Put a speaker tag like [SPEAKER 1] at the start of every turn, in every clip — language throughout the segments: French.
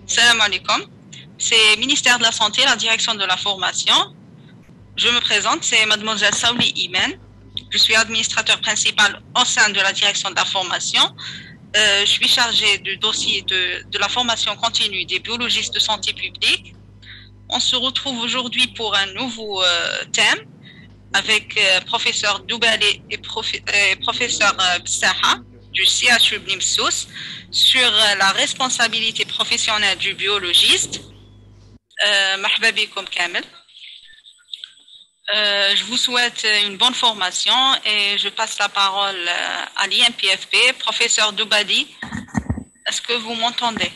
[SPEAKER 1] Salam alaikum. C'est ministère de la Santé, la direction de la formation. Je me présente, c'est mademoiselle Saouli Imen. Je suis administrateur principal au sein de la direction de la formation. Je suis chargée du dossier de la formation continue des biologistes de santé publique. On se retrouve aujourd'hui pour un nouveau thème avec professeur Doubali et professeur Bsaha du CHU Bnimsous sur la responsabilité professionnelle du biologiste. مرحبا بكم كامل. Je vous souhaite une bonne formation et je passe la parole à l'IMPFP, professeur Doubali. Est-ce que vous m'entendez?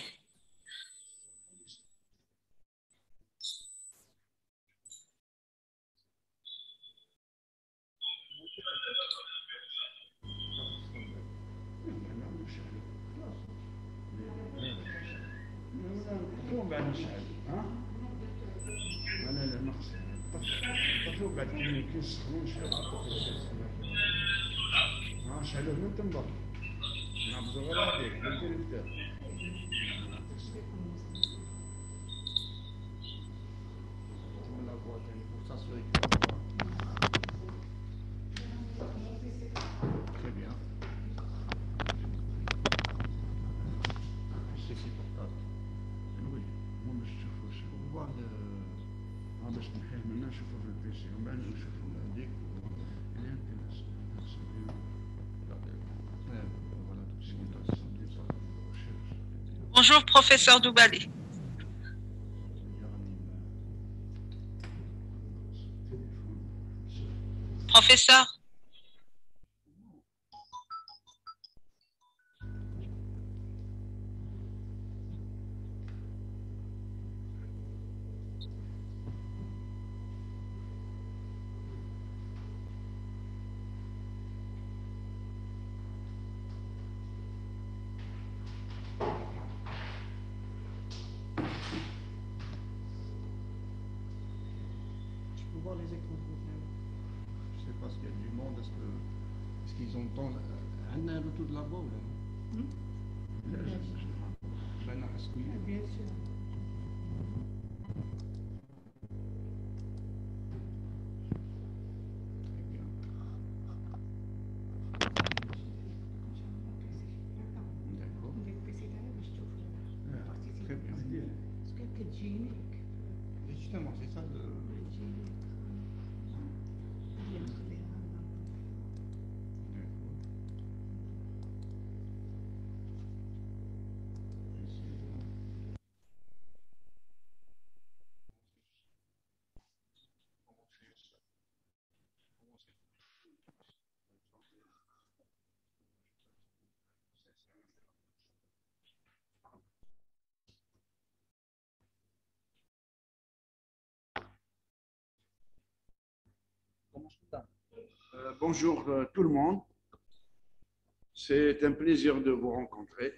[SPEAKER 1] Bonjour, professeur Doubali. Professeur.
[SPEAKER 2] Les écrans. Je ne sais pas s'il y a du monde, est-ce qu'ils entendent un retour de là-bas ou là? Bien sûr. Très bien. Justement, c'est ça le...
[SPEAKER 3] Bonjour tout le monde. C'est un plaisir de vous rencontrer.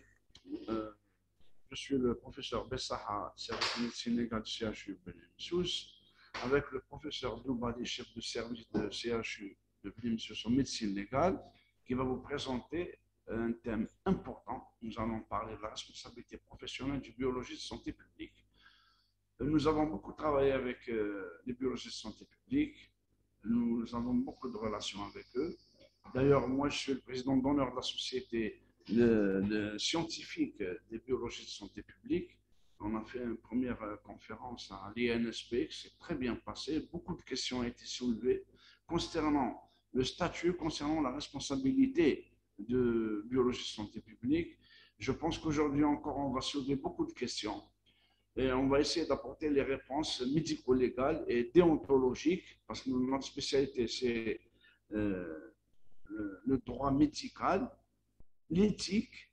[SPEAKER 3] Je suis le professeur Bessaha, service de médecine légale du CHU Bnimsous, avec le professeur Doubali, chef de service de CHU de Bnimsous en médecine légale, qui va vous présenter un thème important. Nous allons parler de la responsabilité professionnelle du biologiste de santé publique. Nous avons beaucoup travaillé avec les biologistes de santé publique. Nous avons beaucoup de relations avec eux. D'ailleurs, moi, je suis le président d'honneur de la société scientifique des biologistes de santé publique. On a fait une première conférence à l'INSP qui s'est très bien passée. Beaucoup de questions ont été soulevées concernant le statut, concernant la responsabilité de biologiste de santé publique. Je pense qu'aujourd'hui encore, on va soulever beaucoup de questions. Et on va essayer d'apporter les réponses médico-légales et déontologiques, parce que notre spécialité, c'est le droit médical, l'éthique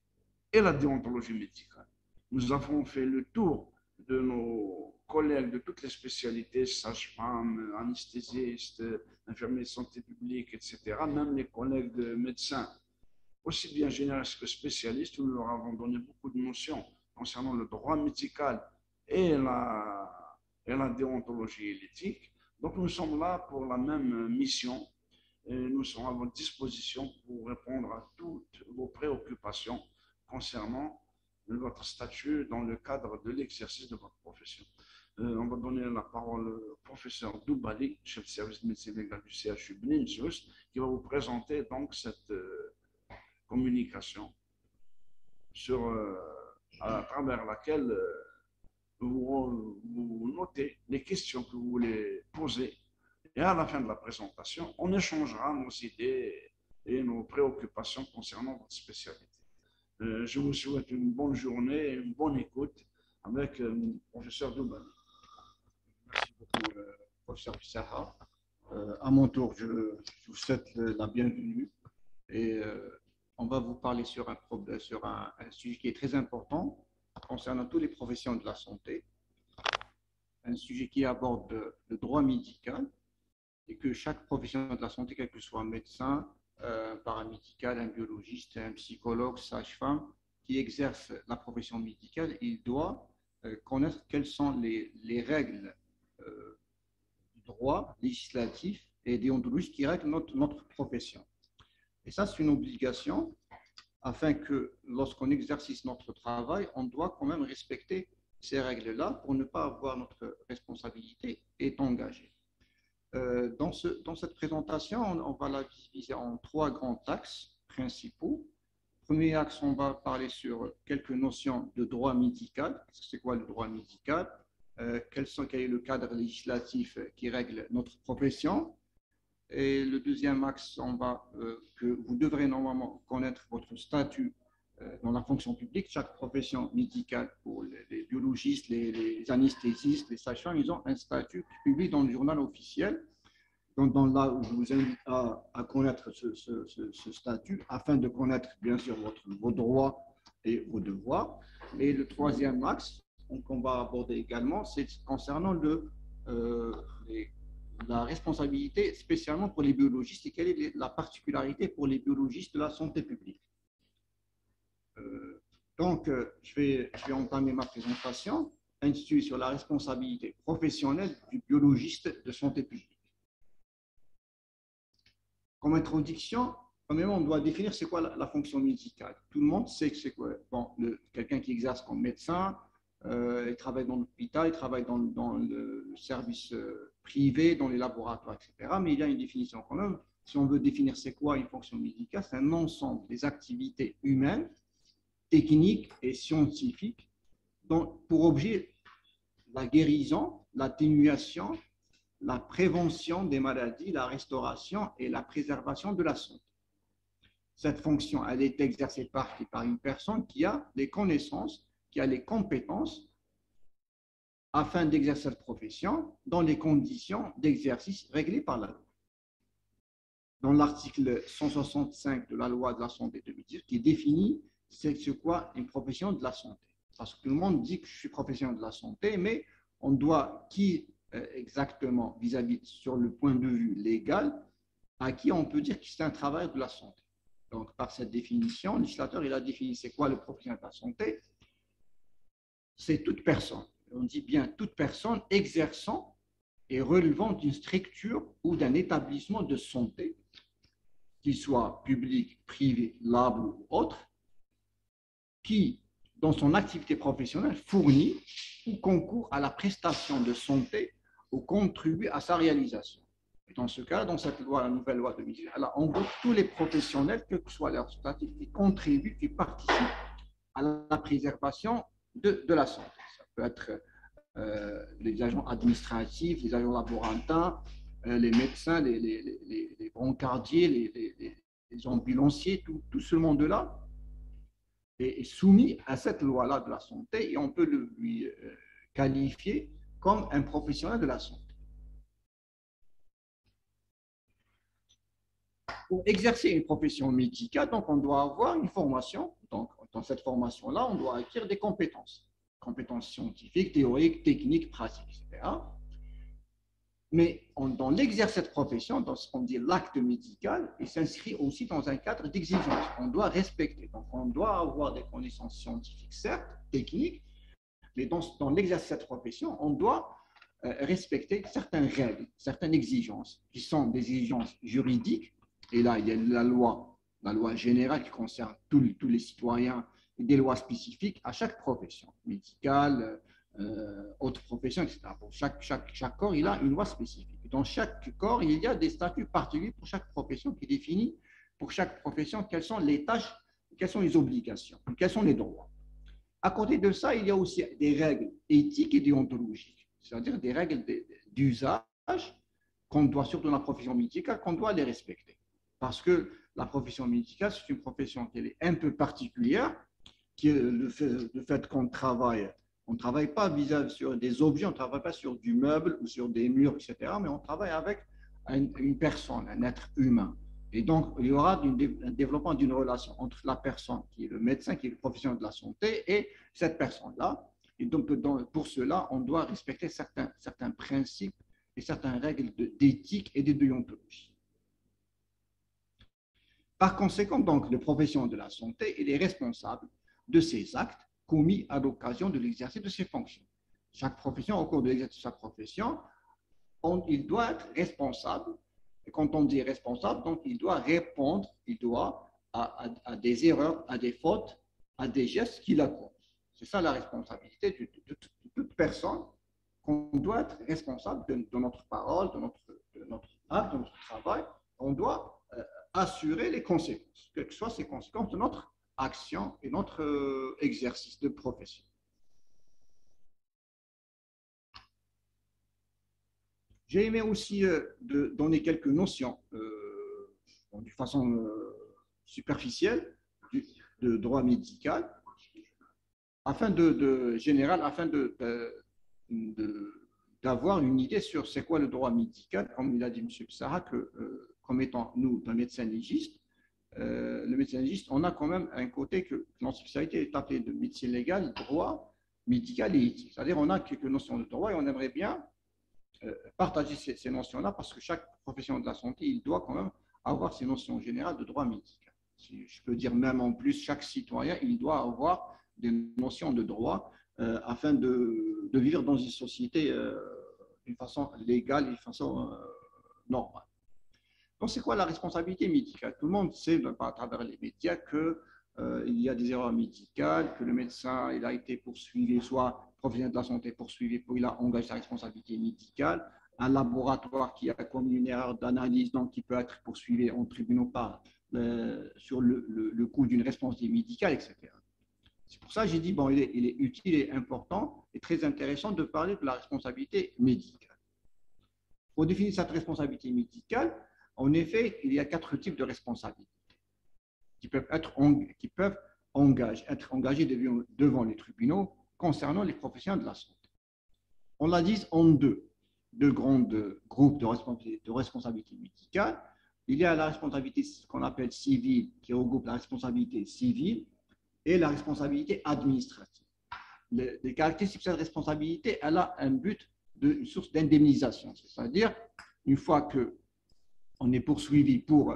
[SPEAKER 3] et la déontologie médicale. Nous avons fait le tour de nos collègues de toutes les spécialités, sages-femmes, anesthésistes, infirmiers de santé publique, etc., même les collègues de médecins, aussi bien généralistes que spécialistes, nous leur avons donné beaucoup de notions concernant le droit médical et la déontologie et l'éthique. Donc nous sommes là pour la même mission et nous sommes à votre disposition pour répondre à toutes vos préoccupations concernant de votre statut dans le cadre de l'exercice de votre profession. On va donner la parole au professeur Doubali, chef de service de médecine légale du CHU Bnindjous, qui va vous présenter donc cette communication à travers laquelle vous notez les questions que vous voulez poser. Et à la fin de la présentation, on échangera nos idées et nos préoccupations concernant votre spécialité. Je vous souhaite une bonne journée et une bonne écoute avec le professeur Doubali.
[SPEAKER 2] Merci beaucoup, professeur Bissaha. À mon tour, je vous souhaite la bienvenue et on va vous parler sur un sujet qui est très important concernant toutes les professions de la santé, un sujet qui aborde le droit médical et que chaque profession de la santé, quel que soit un médecin, un paramédical, un biologiste, un psychologue, sage-femme, qui exerce la profession médicale, il doit connaître quelles sont les règles du droit législatif et déontologique qui règlent notre profession. Et ça, c'est une obligation afin que lorsqu'on exerce notre travail, on doit quand même respecter ces règles-là pour ne pas avoir notre responsabilité est engagée. Dans cette présentation, on va la diviser en 3 grands axes principaux. Premier axe, on va parler sur quelques notions de droit médical. C'est quoi le droit médical? Quel est le cadre législatif qui règle notre profession? Et le deuxième axe, que vous devrez normalement connaître votre statut dans la fonction publique. Chaque profession médicale, pour les biologistes, les anesthésistes, les sages-femmes, ils ont un statut public dans le journal officiel. Donc, là où je vous invite à connaître ce statut afin de connaître bien sûr vos droits et vos devoirs. Et le troisième axe qu'on va aborder également, c'est concernant la responsabilité spécialement pour les biologistes et quelle est la particularité pour les biologistes de la santé publique. Donc, je vais entamer ma présentation intitulée sur la responsabilité professionnelle du biologiste de santé publique. Comme introduction, premièrement, on doit définir c'est quoi la fonction médicale. Tout le monde sait que c'est quoi. Bon, quelqu'un qui exerce comme médecin, il travaille dans l'hôpital, il travaille dans le service privé, dans les laboratoires, etc. Mais il y a une définition quand même. Si on veut définir c'est quoi une fonction médicale, c'est un ensemble des activités humaines, techniques et scientifiques dont pour objet la guérison, l'atténuation, la prévention des maladies, la restauration et la préservation de la santé. Cette fonction, elle est exercée par une personne qui a les connaissances, qui a les compétences afin d'exercer cette profession dans les conditions d'exercice réglées par la loi. Dans l'article 165 de la loi de la santé 2010, qui définit c'est quoi une profession de la santé. Parce que tout le monde dit que je suis professionnel de la santé, mais on doit exactement vis-à-vis sur le point de vue légal, à qui on peut dire que c'est un travailleur de la santé. Donc, par cette définition, le législateur il a défini c'est quoi le professionnel de la santé. C'est toute personne, on dit bien toute personne exerçant et relevant d'une structure ou d'un établissement de santé, qu'il soit public, privé, labo ou autre, qui, dans son activité professionnelle, fournit ou concourt à la prestation de santé ou contribue à sa réalisation. Et dans ce cas, dans cette loi, la nouvelle loi de 2010, elle englobe tous les professionnels, quel que soit leur statut, qui contribuent, qui participent à la préservation de la santé. Ça peut être les agents administratifs, les agents laborantins, les médecins, les brancardiers, les ambulanciers, tout ce monde-là est soumis à cette loi-là de la santé et on peut lui qualifier comme un professionnel de la santé. Pour exercer une profession médicale, donc on doit avoir une formation. Donc, dans cette formation-là, on doit acquérir des compétences. Compétences scientifiques, théoriques, techniques, pratiques, etc. Mais dans l'exercice de cette profession, dans ce qu'on dit l'acte médical, il s'inscrit aussi dans un cadre d'exigence qu'on doit respecter. Donc, on doit avoir des connaissances scientifiques, certes, techniques, mais dans l'exercice de cette profession, on doit respecter certaines règles, certaines exigences, qui sont des exigences juridiques. Et là, il y a la loi générale qui concerne tous les citoyens des lois spécifiques à chaque profession, médicale, autre profession, etc. Pour chaque corps, il a une loi spécifique. Dans chaque corps, il y a des statuts particuliers pour chaque profession qui définit pour chaque profession quelles sont les tâches, quelles sont les obligations, quels sont les droits. À côté de ça, il y a aussi des règles éthiques et déontologiques, c'est-à-dire des règles d'usage qu'on doit, surtout dans la profession médicale, qu'on doit les respecter. Parce que la profession médicale, c'est une profession qui est un peu particulière, qui est le fait qu'on travaille. On ne travaille pas sur des objets, on ne travaille pas sur du meuble ou sur des murs, etc., mais on travaille avec une personne, un être humain. Et donc, il y aura un développement d'une relation entre la personne qui est le médecin, qui est le professionnel de la santé, et cette personne-là. Et donc, pour cela, on doit respecter certains principes et certaines règles d'éthique et de déontologie. Par conséquent, donc, le professionnel de la santé, il est responsable de ses actes commis à l'occasion de l'exercice de ses fonctions. Chaque profession, au cours de l'exercice de sa profession, il doit être responsable. Et quand on dit responsable, donc il doit répondre, à des erreurs, à des fautes, à des gestes qu'il a commis. C'est ça la responsabilité de toute personne, qu'on doit être responsable de notre parole, de notre acte, de notre travail. On doit assurer les conséquences, quelles que soient ces conséquences de notre action et notre exercice de profession. J'ai aimé aussi donner quelques notions de façon superficielle de droit médical, afin d'avoir une idée sur c'est quoi le droit médical, comme il a dit M. Psara, comme étant nous un médecin légiste. Le médecin légiste, on a quand même un côté que notre spécialité est appelée de médecine légale, droit médical et éthique. C'est-à-dire on a quelques notions de droit et on aimerait bien partager ces notions-là parce que chaque professionnel de la santé, il doit quand même avoir ces notions générales de droit médical. Si je peux dire même en plus, chaque citoyen, il doit avoir des notions de droit afin de vivre dans une société d'une façon légale et d'une façon normale. Donc, c'est quoi la responsabilité médicale? Tout le monde sait à travers les médias qu'il y a des erreurs médicales, que le médecin il a été poursuivi, soit professionnel de la santé poursuivi pour il a engagé sa responsabilité médicale, un laboratoire qui a commis une erreur d'analyse, donc qui peut être poursuivi en tribunal sur le coût d'une responsabilité médicale, etc. C'est pour ça que j'ai dit, bon, il est utile et important et très intéressant de parler de la responsabilité médicale. Pour définir cette responsabilité médicale, en effet, il y a 4 types de responsabilités qui peuvent être engagées devant les tribunaux concernant les professionnels de la santé. On la divise en deux grands groupes de responsabilité médicale. Il y a la responsabilité qu'on appelle civile, qui regroupe la responsabilité civile et la responsabilité administrative. Les caractéristiques de cette responsabilité, elle a un but une source d'indemnisation, c'est-à-dire une fois qu'on est poursuivi pour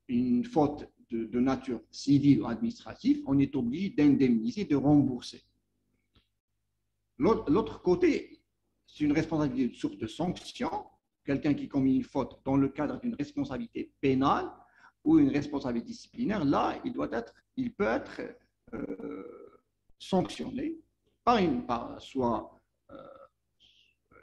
[SPEAKER 2] une faute de nature civile ou administrative, on est obligé d'indemniser, de rembourser. L'autre côté, c'est une responsabilité de source de sanction, quelqu'un qui commet une faute dans le cadre d'une responsabilité pénale ou une responsabilité disciplinaire, là, il peut être sanctionné par soit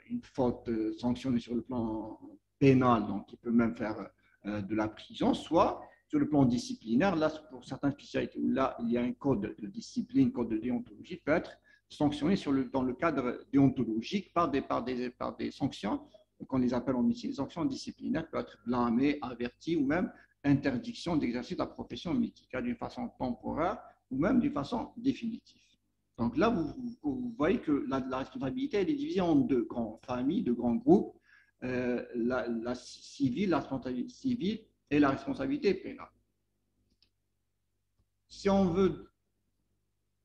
[SPEAKER 2] une faute sanctionnée sur le plan pénal, donc il peut même faire de la prison, soit sur le plan disciplinaire, là, pour certaines spécialités où là, il y a un code de discipline, code de déontologie, peut être sanctionné dans le cadre déontologique par des sanctions, qu'on les appelle en médecine, des sanctions disciplinaires, peut être blâmé, averti ou même interdiction d'exercer la profession médicale d'une façon temporaire ou même d'une façon définitive. Donc là, vous voyez que la responsabilité elle est divisée en deux grandes familles, deux grands groupes, la civile, la responsabilité civile et la responsabilité pénale. Si on veut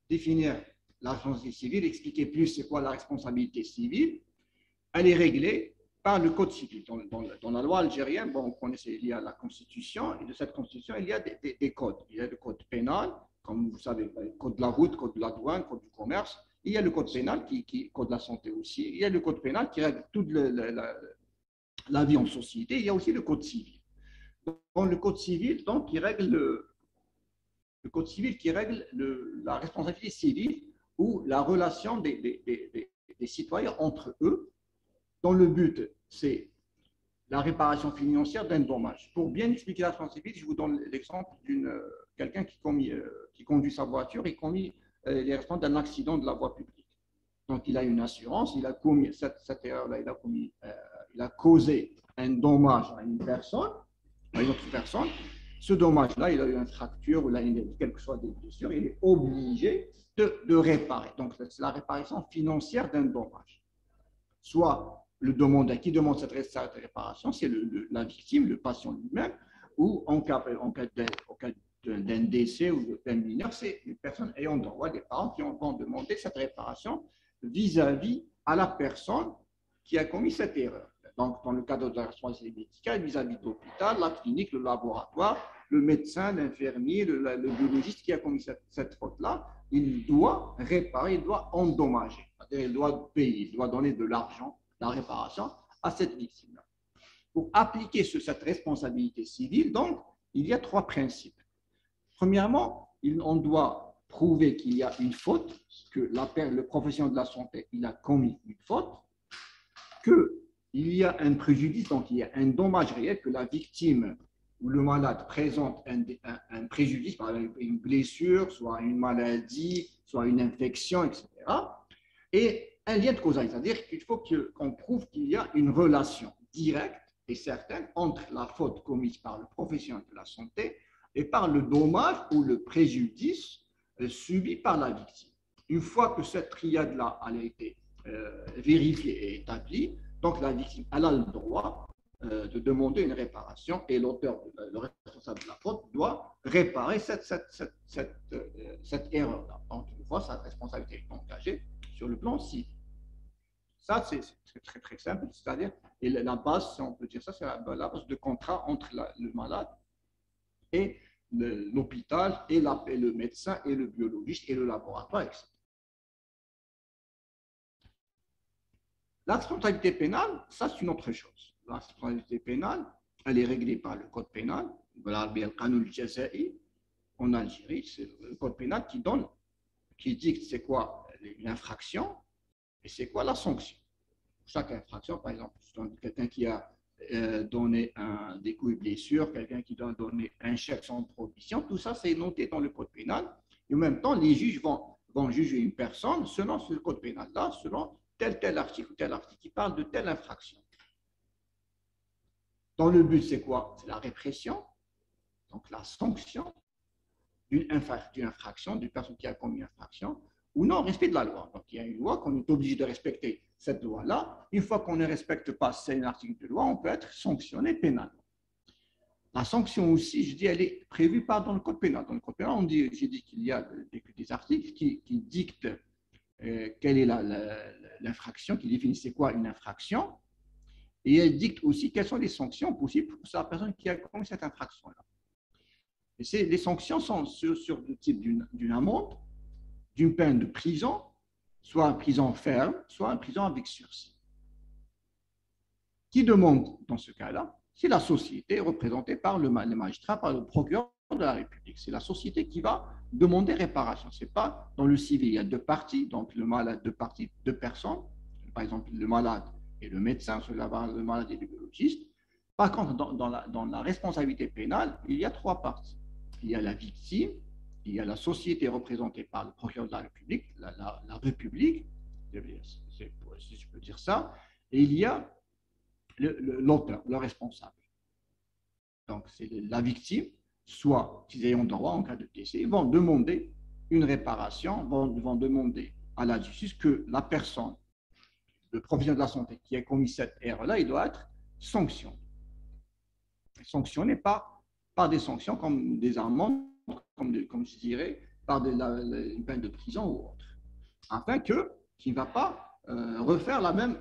[SPEAKER 2] définir la responsabilité civile, expliquer plus c'est quoi la responsabilité civile, elle est réglée par le Code civil. Dans la loi algérienne, bon, on connaît, il y a la Constitution, et de cette Constitution, il y a des codes. Il y a le code pénal, comme vous savez, le code de la route, code de la douane, code du commerce. Il y a le code pénal, code de la santé aussi. Il y a le code pénal qui règle toute la vie en société. Il y a aussi le code civil. Dans le code civil, donc, il règle le code civil qui règle la responsabilité civile ou la relation des citoyens entre eux, dont le but, c'est la réparation financière d'un dommage. Pour bien expliquer la responsabilité civile, je vous donne l'exemple de quelqu'un qui conduit sa voiture et commis les responsables d'un accident de la voie publique. Donc, il a une assurance, il a commis cette erreur-là, il a causé un dommage à une personne, à une autre personne. Ce dommage-là, il a eu une fracture ou quelle que soit des blessures, il est obligé de réparer. Donc, c'est la réparation financière d'un dommage. Soit le demandeur qui demande cette réparation, c'est la victime, le patient lui-même, ou en cas d'un décès ou d'un mineur, c'est une personne ayant droit, des parents qui vont demander cette réparation vis-à-vis à la personne qui a commis cette erreur. Donc, dans le cadre de la responsabilité médicale, vis-à-vis de l'hôpital, la clinique, le laboratoire, le médecin, l'infirmier, le biologiste qui a commis cette faute-là, il doit réparer, il doit endommager. C'est-à-dire, il doit payer, il doit donner de l'argent, la réparation à cette victime-là. Pour appliquer cette responsabilité civile, donc, il y a 3 principes. Premièrement, on doit prouver qu'il y a une faute, que le professionnel de la santé il a commis une faute, qu'il y a un préjudice, donc il y a un dommage réel, que la victime ou le malade présente un préjudice, par exemple une blessure, soit une maladie, soit une infection, etc. Et un lien de causalité, c'est-à-dire qu'il faut qu'on prouve qu'il y a une relation directe et certaine entre la faute commise par le professionnel de la santé et par le dommage ou le préjudice subi par la victime. Une fois que cette triade-là a été vérifiée et établie, donc la victime elle a le droit de demander une réparation et l'auteur, le responsable de la faute, doit réparer cette erreur-là. Donc, une fois sa responsabilité est engagée sur le plan civil. Ça, c'est très, très simple, c'est-à-dire, et la base, si on peut dire ça, c'est la base de contrat entre le malade et l'hôpital, et le médecin, et le biologiste, et le laboratoire, etc. La responsabilité pénale, ça, c'est une autre chose. La responsabilité pénale, elle est réglée par le code pénal, en Algérie, c'est le code pénal qui dicte c'est quoi une infraction et c'est quoi la sanction. Chaque infraction, par exemple, quelqu'un qui a donné des coups et blessures, quelqu'un qui doit donner un chèque sans provision, tout ça, c'est noté dans le code pénal. Et en même temps, les juges vont juger une personne selon ce code pénal-là, selon tel article ou tel article qui parle de telle infraction. Dans le but, c'est quoi? C'est la répression, donc la sanction d'une infraction, d'une personne qui a commis une infraction, ou non, respect de la loi. Donc, il y a une loi qu'on est obligé de respecter cette loi-là. Une fois qu'on ne respecte pas cet article de loi, on peut être sanctionné pénalement. La sanction aussi, je dis, elle est prévue dans le code pénal. Dans le code pénal, j'ai dit qu'il y a des articles qui dictent quelle est l'infraction, qui définit c'est quoi une infraction, et elle dicte aussi quelles sont les sanctions possibles pour la personne qui a commis cette infraction-là. Et les sanctions sont sur le type d'une amende, d'une peine de prison, soit en prison ferme, soit en prison avec sursis. Qui demande dans ce cas-là? C'est la société représentée par le magistrat, par le procureur de la République. C'est la société qui va demander réparation. Ce n'est pas dans le civil, il y a 2 parties, donc le malade, 2 parties, 2 personnes, par exemple le malade et le médecin, le malade et le biologiste. Par contre, dans la responsabilité pénale, il y a 3 parties. Il y a la victime, il y a la société représentée par le procureur de la République, la République, si je peux dire ça, et il y a l'auteur, le responsable. Donc, c'est la victime, soit qu'ils ayant droit en cas de décès, ils vont demander une réparation, vont demander à la justice que la personne, le professionnel de la santé qui a commis cette erreur-là, il doit être sanctionné. Sanctionné par des sanctions comme des amendes, comme je dirais, par une peine de prison ou autre, afin qu'il ne va pas refaire la même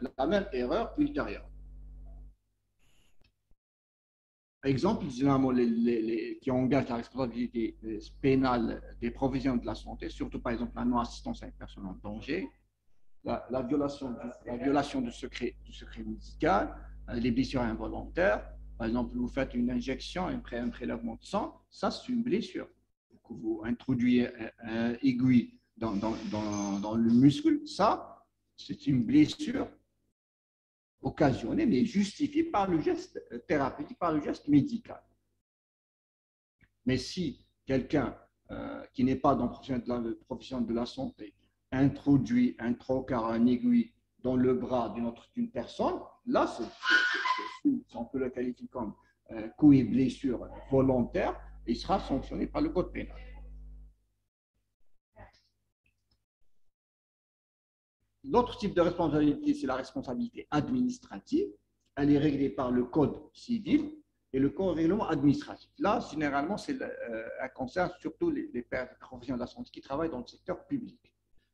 [SPEAKER 2] erreur ultérieure. Par exemple, généralement, qui engagent la responsabilité pénale des professionnels de la santé, surtout par exemple la non-assistance à une personne en danger, la violation du secret médical, les blessures involontaires. Par exemple, vous faites une injection, un prélèvement de sang, ça c'est une blessure. Vous que vous introduisez un aiguille dans le muscle, ça, c'est une blessure occasionnée, mais justifiée par le geste thérapeutique, par le geste médical. Mais si quelqu'un qui n'est pas dans le professionnel de la santé introduit un trocar, un aiguille dans le bras d'une personne, là, on peut le qualifier comme coup et blessure volontaire, il sera sanctionné par le code pénal. L'autre type de responsabilité, c'est la responsabilité administrative. Elle est réglée par le code civil et le code règlement administratif. Là, généralement, elle concerne surtout les professionnels de la santé qui travaillent dans le secteur public,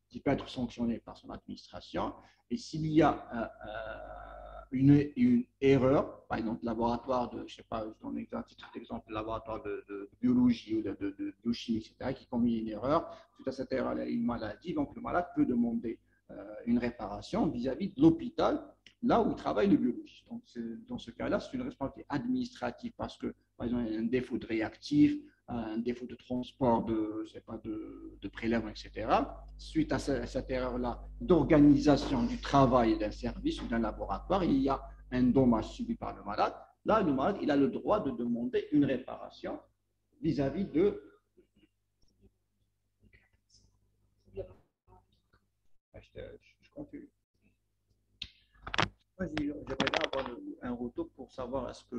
[SPEAKER 2] qui peut être sanctionné par son administration. Et s'il y a une erreur, par exemple, laboratoire de, je ne sais pas, je donne un titre d'exemple, laboratoire de biologie ou de biochimie, etc., qui commet une erreur, suite à cette erreur, il y a une maladie, donc le malade peut demander une réparation vis-à-vis de l'hôpital, là où travaille le biologiste. Donc, dans ce cas-là, c'est une responsabilité administrative parce que, par exemple, il y a un défaut de réactif, un défaut de transport de prélèvements, etc. Suite à cette erreur-là d'organisation du travail d'un service ou d'un laboratoire, il y a un dommage subi par le malade. Là, le malade, il a le droit de demander une réparation vis-à-vis de… Je continue. J'aimerais bien avoir un retour pour savoir est-ce que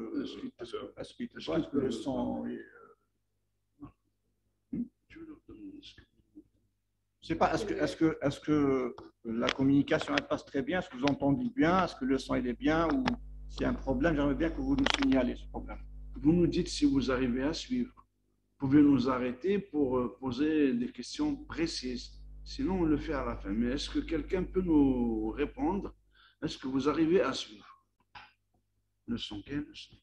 [SPEAKER 2] le sang est… Je sais pas, est-ce que la communication elle passe très bien? Est-ce que vous entendez bien? Est-ce que le son il est bien? Ou s'il y a un problème, j'aimerais bien que vous nous signalez ce problème.
[SPEAKER 3] Vous nous dites si vous arrivez à suivre. Vous pouvez nous arrêter pour poser des questions précises. Sinon, on le fait à la fin. Mais est-ce que quelqu'un peut nous répondre? Est-ce que vous arrivez à suivre? Le son, quel le son?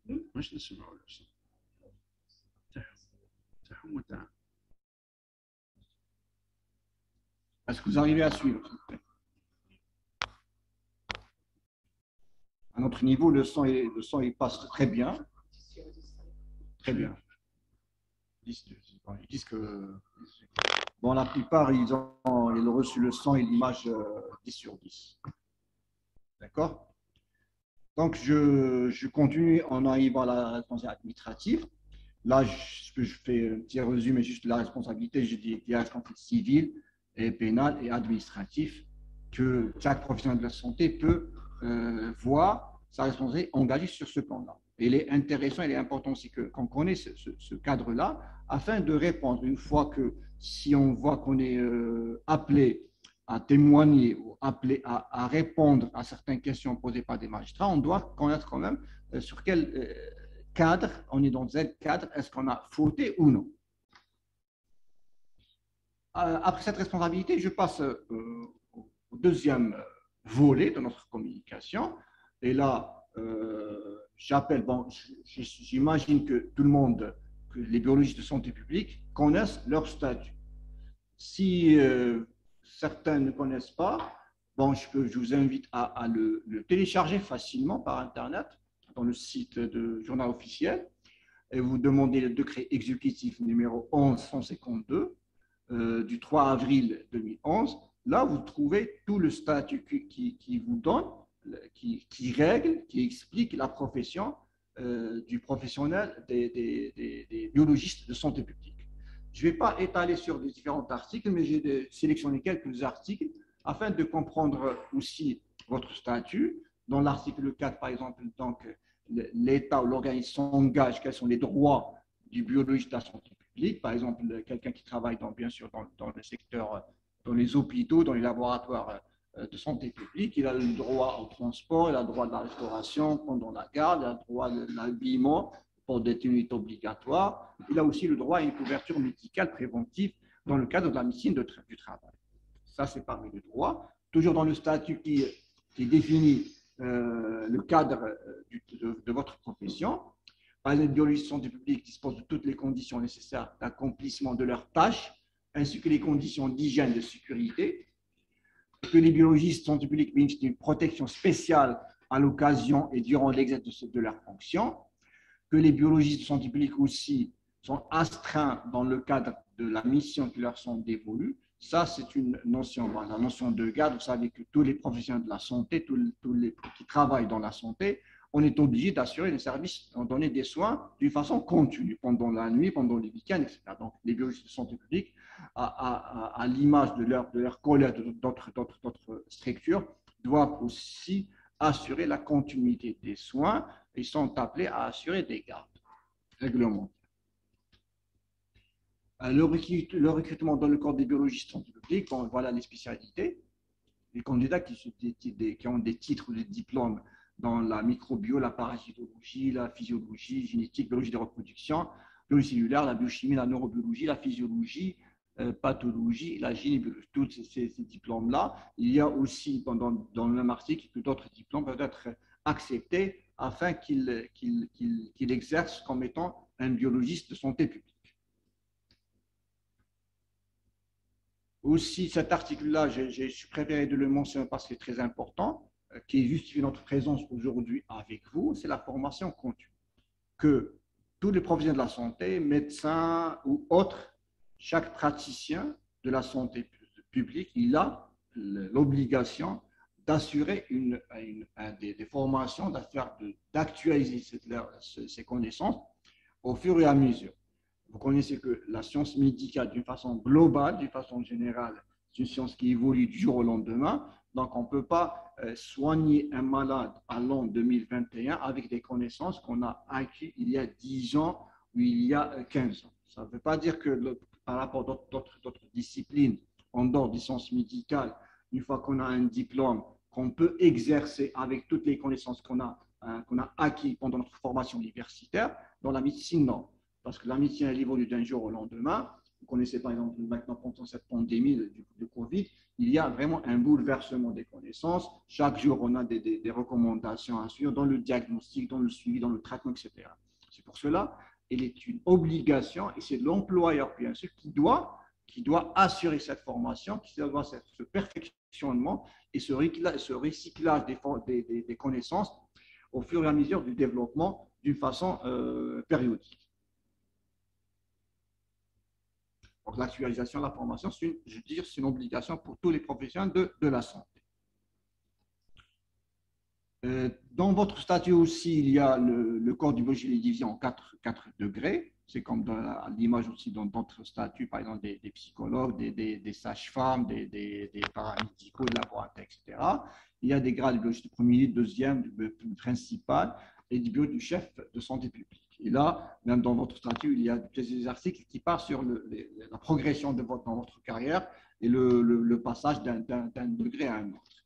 [SPEAKER 3] Moi, je ne sais pas le son.
[SPEAKER 2] Est-ce que vous arrivez à suivre? À notre niveau, le son il passe très bien. Très bien. Ils disent que… Bon, la plupart, ils ont reçu le son et l'image 10 sur 10. D'accord? Donc, je continue en arrivant à la responsabilité administrative. Là, je fais un petit résumé juste de la responsabilité. Je dis qu'il y a la responsabilité civile et pénale et administrative que chaque professionnel de la santé peut voir sa responsabilité engagée sur ce plan-là. Et il est intéressant, il est important aussi qu'on connaisse ce cadre-là afin de répondre une fois que si on voit qu'on est appelé à témoigner ou appelé à répondre à certaines questions posées par des magistrats, on doit connaître quand même sur quel cadre, on est dans quel cadre, est-ce qu'on a fauté ou non. Après cette responsabilité, je passe au deuxième volet de notre communication. Et là, j'appelle, bon, j'imagine que tout le monde, que les biologistes de santé publique connaissent leur statut. Si certains ne connaissent pas, bon, je vous invite à le télécharger facilement par Internet, dans le site de Journal officiel, et vous demandez le décret exécutif numéro 1152 du 3 avril 2011. Là, vous trouvez tout le statut qui vous donne, qui règle, qui explique la profession du professionnel des biologistes de santé publique. Je ne vais pas étaler sur les différents articles, mais j'ai sélectionné quelques articles afin de comprendre aussi votre statut. Dans l'article 4, par exemple, donc, l'État ou l'organisme s'engage, quels sont les droits du biologiste de la santé publique. Par exemple, quelqu'un qui travaille bien sûr dans le secteur, dans les hôpitaux, dans les laboratoires de santé publique, il a le droit au transport, il a le droit de la restauration pendant la garde, il a le droit de l'habillement pour des tenues obligatoires. Il a aussi le droit à une couverture médicale préventive dans le cadre de la médecine du travail. Ça, c'est parmi les droits. Toujours dans le statut qui définit le cadre de votre profession. Par exemple, les biologistes de santé publique disposent de toutes les conditions nécessaires d'accomplissement de leurs tâches, ainsi que les conditions d'hygiène et de sécurité, que les biologistes de santé publique bénéficient d'une protection spéciale à l'occasion et durant l'exercice de leurs fonctions, que les biologistes de santé publique aussi sont astreints dans le cadre de la mission qui leur sont dévolues. Ça, c'est une notion, la notion de garde. Vous savez que tous les professionnels de la santé, tous les qui travaillent dans la santé, on est obligé d'assurer les services, de donner des soins d'une façon continue, pendant la nuit, pendant les week-ends, etc. Donc, les biologistes de santé publique, à l'image de leurs collègues d'autres structures, doivent aussi assurer la continuité des soins. Ils sont appelés à assurer des gardes réglementaires. Le recrutement dans le corps des biologistes de santé publique, voilà les spécialités. Les candidats qui ont des titres ou des diplômes dans la microbio, la parasitologie, la physiologie, génétique, biologie de reproduction, biologie cellulaire, la biochimie, la neurobiologie, la physiologie, pathologie, la gynécologie, tous ces diplômes-là. Il y a aussi dans le même article que d'autres diplômes peuvent être acceptés afin qu'il exerce comme étant un biologiste de santé publique. Aussi, cet article-là, j'ai préféré de le mentionner parce qu'il est très important, qui justifie notre présence aujourd'hui avec vous, c'est la formation continue. Que tous les professionnels de la santé, médecins ou autres, chaque praticien de la santé publique, il a l'obligation d'assurer des formations, d'actualiser ses connaissances au fur et à mesure. Vous connaissez que la science médicale, d'une façon globale, d'une façon générale, c'est une science qui évolue du jour au lendemain. Donc, on ne peut pas soigner un malade à l'an 2021 avec des connaissances qu'on a acquises il y a 10 ans ou il y a 15 ans. Ça ne veut pas dire que par rapport à d'autres disciplines, en dehors des sciences médicales, une fois qu'on a un diplôme, qu'on peut exercer avec toutes les connaissances qu'on a acquises pendant notre formation universitaire, dans la médecine, non. Parce que la médecine, elle évolue d'un jour au lendemain. Vous connaissez par exemple maintenant, pendant cette pandémie du Covid, il y a vraiment un bouleversement des connaissances. Chaque jour, on a des recommandations à suivre dans le diagnostic, dans le suivi, dans le traitement, etc. C'est pour cela, il est une obligation, et c'est l'employeur, bien sûr, qui doit assurer cette formation, qui doit avoir ce perfectionnement et ce recyclage des connaissances au fur et à mesure du développement d'une façon périodique. Donc, l'actualisation de la formation, c'est une obligation pour tous les professionnels de la santé. Dans votre statut aussi, il y a le corps du biologie divisé en 4 degrés. C'est comme à l'image aussi dans d'autres statuts, par exemple des psychologues, des sages-femmes, des paramédicaux, des laboratoires, etc. Il y a des grades de biologie du premier, deuxième, du principal et du bureau du chef de santé publique. Et là, même dans votre statut, il y a des articles qui parlent sur la progression dans votre carrière et le passage d'un degré à un autre.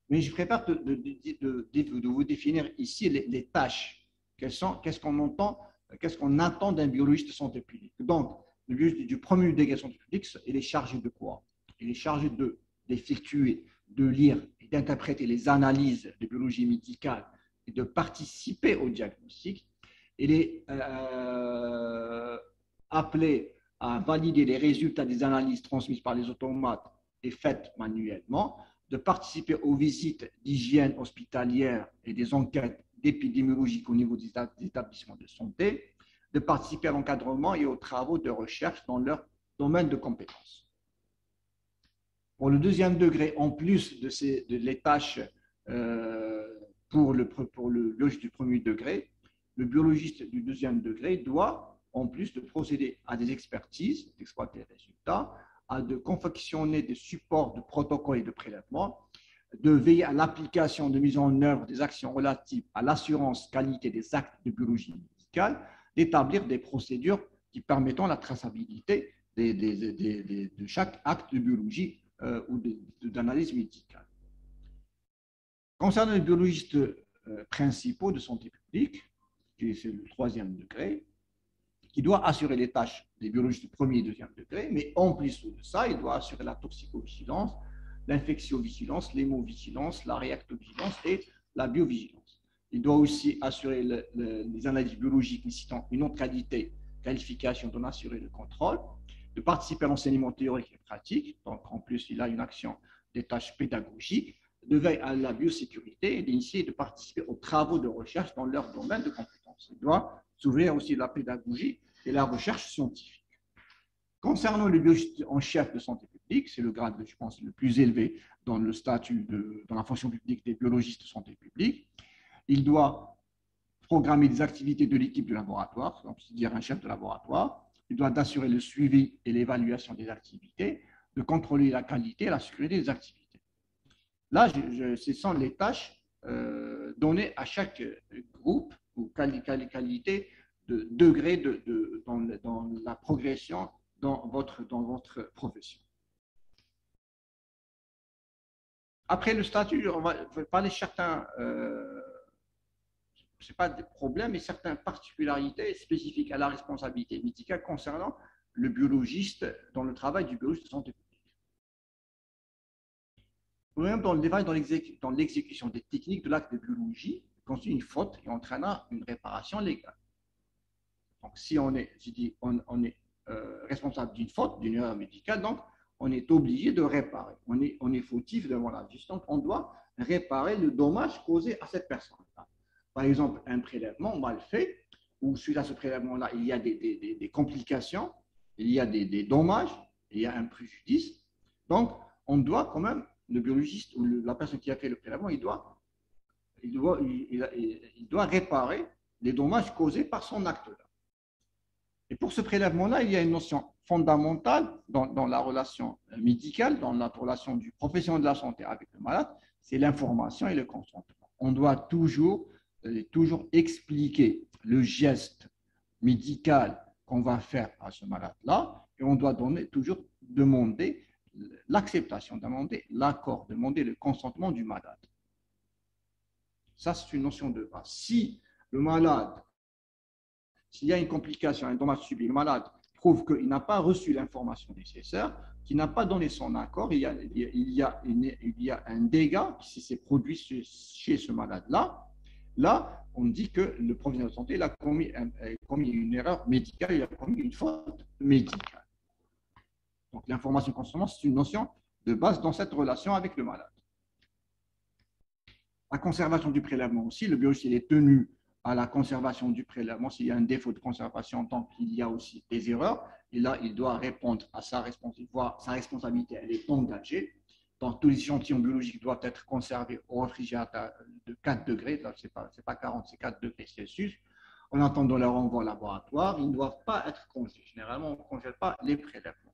[SPEAKER 2] Mais je préfère de vous définir ici les tâches. Qu'est-ce qu'on attend d'un biologiste de santé publique. Donc, le biologiste du premier degré de santé publique, il est chargé de quoi? Il est chargé d'effectuer, de lire et d'interpréter les analyses de biologie médicale et de participer au diagnostic. Il est appelé à valider les résultats des analyses transmises par les automates et faites manuellement, de participer aux visites d'hygiène hospitalière et des enquêtes épidémiologiques au niveau des établissements de santé, de participer à l'encadrement et aux travaux de recherche dans leur domaine de compétences. Pour le deuxième degré, en plus les tâches pour le biologiste du premier degré, le biologiste du deuxième degré doit, en plus de procéder à des expertises, d'exploiter les résultats, de confectionner des supports de protocoles et de prélèvements, de veiller à l'application de mise en œuvre des actions relatives à l'assurance qualité des actes de biologie médicale, d'établir des procédures qui permettent la traçabilité de chaque acte de biologie ou d'analyse médicale. Concernant les biologistes principaux de santé publique, c'est le troisième degré, qui doit assurer les tâches des biologistes du premier et deuxième degré, mais en plus de ça, il doit assurer la toxicovigilance, l'infectiovigilance, l'hémovigilance, la réactovigilance et la biovigilance. Il doit aussi assurer les analyses biologiques nécessitant une autre qualification, d'en assurer le contrôle, de participer à l'enseignement théorique et pratique, donc en plus il a une action des tâches pédagogiques, de veille à la biosécurité et d'initier et de participer aux travaux de recherche dans leur domaine de compétences. Il doit s'ouvrir aussi la pédagogie et la recherche scientifique. Concernant le biologiste en chef de santé publique, c'est le grade, je pense, le plus élevé dans le statut, dans la fonction publique des biologistes de santé publique. Il doit programmer les activités de l'équipe de laboratoire, c'est-à-dire un chef de laboratoire. Il doit assurer le suivi et l'évaluation des activités, de contrôler la qualité et la sécurité des activités. Là, ce sont les tâches données à chaque groupe ou qualité de degré dans la progression dans votre profession. Après le statut, on va parler de certains, ce n'est pas des problèmes, mais certaines particularités spécifiques à la responsabilité médicale concernant le biologiste dans le travail du biologiste de santé publique. Même dans l'exécution des techniques de l'acte de biologie, constitue une faute et entraînera une réparation légale. Donc, si on est, responsable d'une faute, d'une erreur médicale, donc on est obligé de réparer. On est fautif devant la justice, donc on doit réparer le dommage causé à cette personne. Par exemple, un prélèvement mal fait, ou suite à ce prélèvement-là, il y a des complications, il y a des dommages, il y a un préjudice. Donc, on doit quand même, le biologiste ou la personne qui a fait le prélèvement, il doit réparer les dommages causés par son acte-là. Et pour ce prélèvement-là, il y a une notion fondamentale dans la relation médicale, dans la relation du professionnel de la santé avec le malade, c'est l'information et le consentement. On doit toujours expliquer le geste médical qu'on va faire à ce malade-là et on doit toujours demander l'acceptation, demander l'accord, demander le consentement du malade. Ça, c'est une notion de base. Si le malade, s'il y a une complication, un dommage subi, le malade prouve qu'il n'a pas reçu l'information nécessaire, qu'il n'a pas donné son accord, il y a un dégât qui s'est produit chez ce malade-là. Là, on dit que le professionnel de santé a commis une erreur médicale, il a commis une faute médicale. Donc, l'information consentement, c'est une notion de base dans cette relation avec le malade. La conservation du prélèvement aussi, le biologiste est tenu à la conservation du prélèvement. S'il y a un défaut de conservation, tant qu'il y a aussi des erreurs, et là, il doit répondre à sa responsabilité, elle est engagée. Donc, tous les échantillons biologiques doivent être conservés au réfrigérateur de 4 degrés, là, ce n'est pas 40, c'est 4 degrés Celsius. En attendant leur envoi au laboratoire, ils ne doivent pas être congelés. Généralement, on ne congèle pas les prélèvements.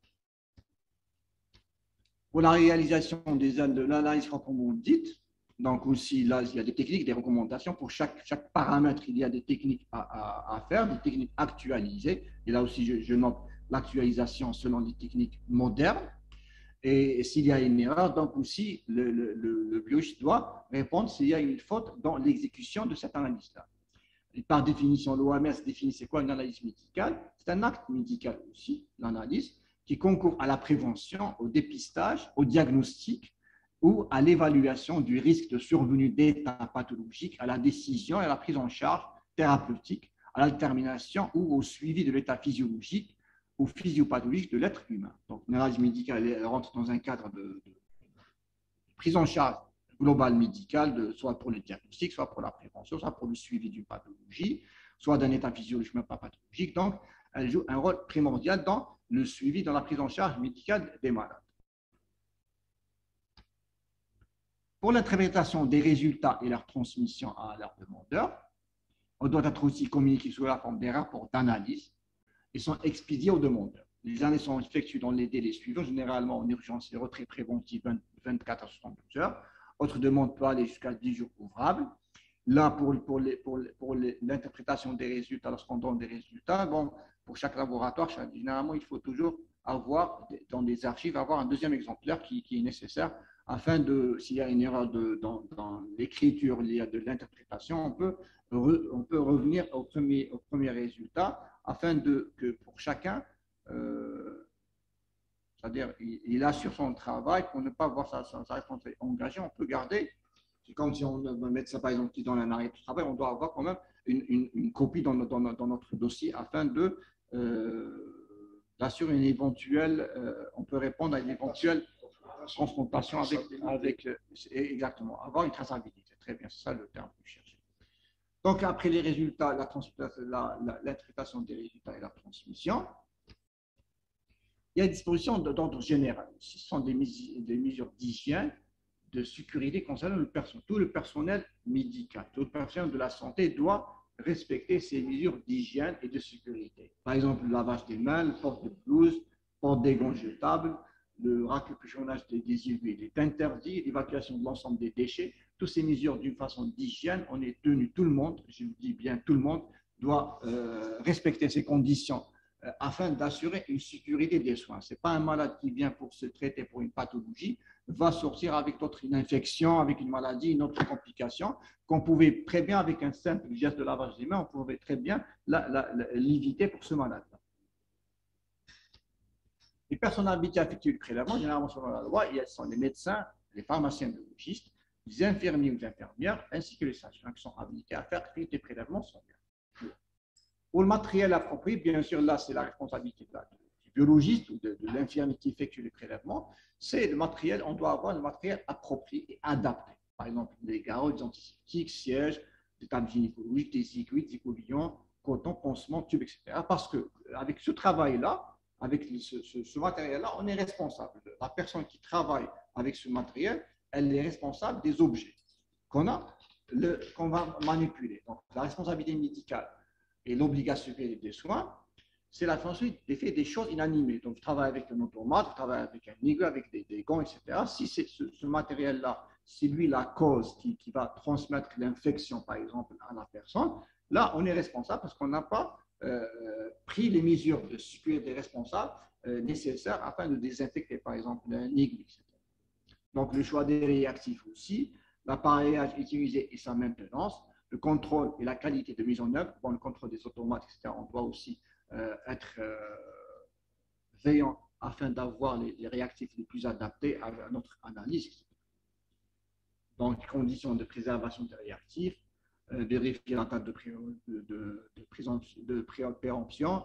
[SPEAKER 2] Pour la réalisation de l'analyse proprement dite, donc aussi là, il y a des techniques, des recommandations. Pour chaque paramètre, il y a des techniques à faire, des techniques actualisées. Et là aussi, je note l'actualisation selon les techniques modernes. Et s'il y a une erreur, donc aussi, le biologiste doit répondre s'il y a une faute dans l'exécution de cette analyse-là. Et par définition, l'OMS définit c'est quoi une analyse médicale. C'est un acte médical aussi, l'analyse, qui concourt à la prévention, au dépistage, au diagnostic ou à l'évaluation du risque de survenue d'états pathologiques, à la décision et à la prise en charge thérapeutique, à la détermination ou au suivi de l'état physiologique ou physiopathologique de l'être humain. Donc, une analyse médicale elle rentre dans un cadre de prise en charge globale médicale, soit pour le diagnostic, soit pour la prévention, soit pour le suivi d'une pathologie, soit d'un état physiologique, même pas pathologique. Donc, elle joue un rôle primordial dans le suivi, dans la prise en charge médicale des malades. Pour l'interprétation des résultats et leur transmission à leurs demandeurs, on doit être aussi communiqué sous la forme des rapports d'analyse et sont expédiés aux demandeurs. Les analyses sont effectuées dans les délais suivants, généralement en urgence et retrait préventif 24 à 72 heures. Autre demande peut aller jusqu'à 10 jours ouvrables. Là, pour l'interprétation des résultats, lorsqu'on donne des résultats, bon, pour chaque laboratoire, généralement, il faut toujours avoir, dans les archives, avoir un deuxième exemplaire qui est nécessaire afin de, s'il y a une erreur dans l'écriture, il y a de l'interprétation, on peut revenir au premier résultat afin que pour chacun, c'est-à-dire il assure son travail pour ne pas voir sa responsabilité engagée, on peut garder. C'est comme si on met ça, par exemple, dans un arrêt de travail, on doit avoir quand même une copie dans notre dossier afin d'assurer une éventuelle, on peut répondre à une éventuelle confrontation avec exactement, avoir une traçabilité. Très bien, c'est ça le terme que je cherchais. Donc, après les résultats, l'interprétation des résultats et la transmission, il y a des dispositions d'ordre général. Ce sont des mesures d'hygiène, de sécurité concernant tout le personnel médical. Tout le personnel de la santé doit respecter ces mesures d'hygiène et de sécurité. Par exemple, le lavage des mains, le port de blouse, le port des gants jetables, le raccouponnage des aiguilles est interdit, l'évacuation de l'ensemble des déchets. Toutes ces mesures d'une façon d'hygiène, on est tenu, tout le monde, je dis bien tout le monde, doit respecter ces conditions afin d'assurer une sécurité des soins. Ce n'est pas un malade qui vient pour se traiter pour une pathologie, va sortir avec une infection, avec une maladie, une autre complication, qu'on pouvait très bien, avec un simple geste de lavage des mains, on pouvait très bien l'éviter pour ce malade-là. Les personnes habilitées à effectuer le prélèvement, généralement selon la loi, ce sont les médecins, les pharmaciens biologistes, les infirmiers ou les infirmières, ainsi que les sages-femmes qui sont habilités à faire des prélèvements sanguins. Pour le matériel approprié, bien sûr, là, c'est la responsabilité du biologiste ou de l'infirmier qui effectue les prélèvements. C'est le matériel, on doit avoir le matériel approprié et adapté. Par exemple, des garottes, des antiseptiques, sièges, des tables gynécologiques, des aiguilles, des couvillons, coton, pansements, tubes, etc. Parce qu'avec ce travail-là, avec ce matériel-là, on est responsable. La personne qui travaille avec ce matériel, elle est responsable des objets qu'on va manipuler. Donc, la responsabilité médicale et l'obligation des soins, c'est la transmission d'effet des choses inanimées. Donc, je travaille avec un automate, je travaille avec un aiguille, avec des gants, etc. Si c'est ce matériel-là, c'est lui la cause qui va transmettre l'infection, par exemple, à la personne, là, on est responsable parce qu'on n'a pas pris les mesures de sécurité responsables nécessaires afin de désinfecter, par exemple, un aiguille, etc. Donc, le choix des réactifs aussi, l'appareillage utilisé et sa maintenance, le contrôle et la qualité de mise en œuvre, bon, le contrôle des automates, etc. On doit aussi être veillant afin d'avoir les réactifs les plus adaptés à notre analyse. Donc, conditions de préservation des réactifs, vérifier la date de préemption.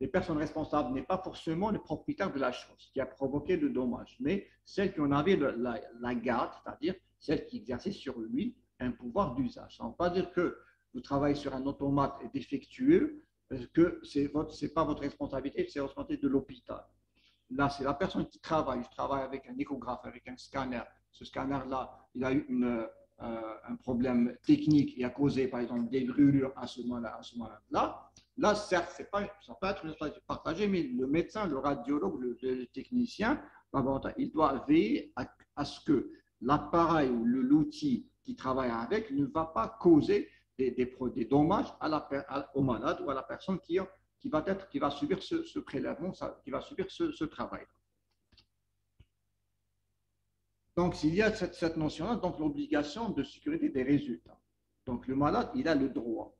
[SPEAKER 2] Les personnes responsables n'est pas forcément le propriétaire de la chose qui a provoqué le dommage, mais celles qui en avaient la garde, c'est-à-dire celles qui exerçaient sur lui un pouvoir d'usage. Ça ne veut pas dire que vous travaillez sur un automate défectueux, que ce n'est pas votre responsabilité, c'est la responsabilité de l'hôpital. Là, c'est la personne qui travaille. Je travaille avec un échographe, avec un scanner. Ce scanner-là, il a eu un problème technique et a causé, par exemple, des brûlures à ce moment-là. Là, certes, ça peut être une responsabilité partagée, mais le médecin, le radiologue, le technicien, il doit veiller à ce que l'appareil ou l'outil qui travaille avec ne va pas causer des dommages au malade ou à la personne qui va subir ce prélèvement, qui va subir ce travail. Donc, s'il y a cette notion-là, donc l'obligation de sécurité des résultats. Donc, le malade, il a le droit,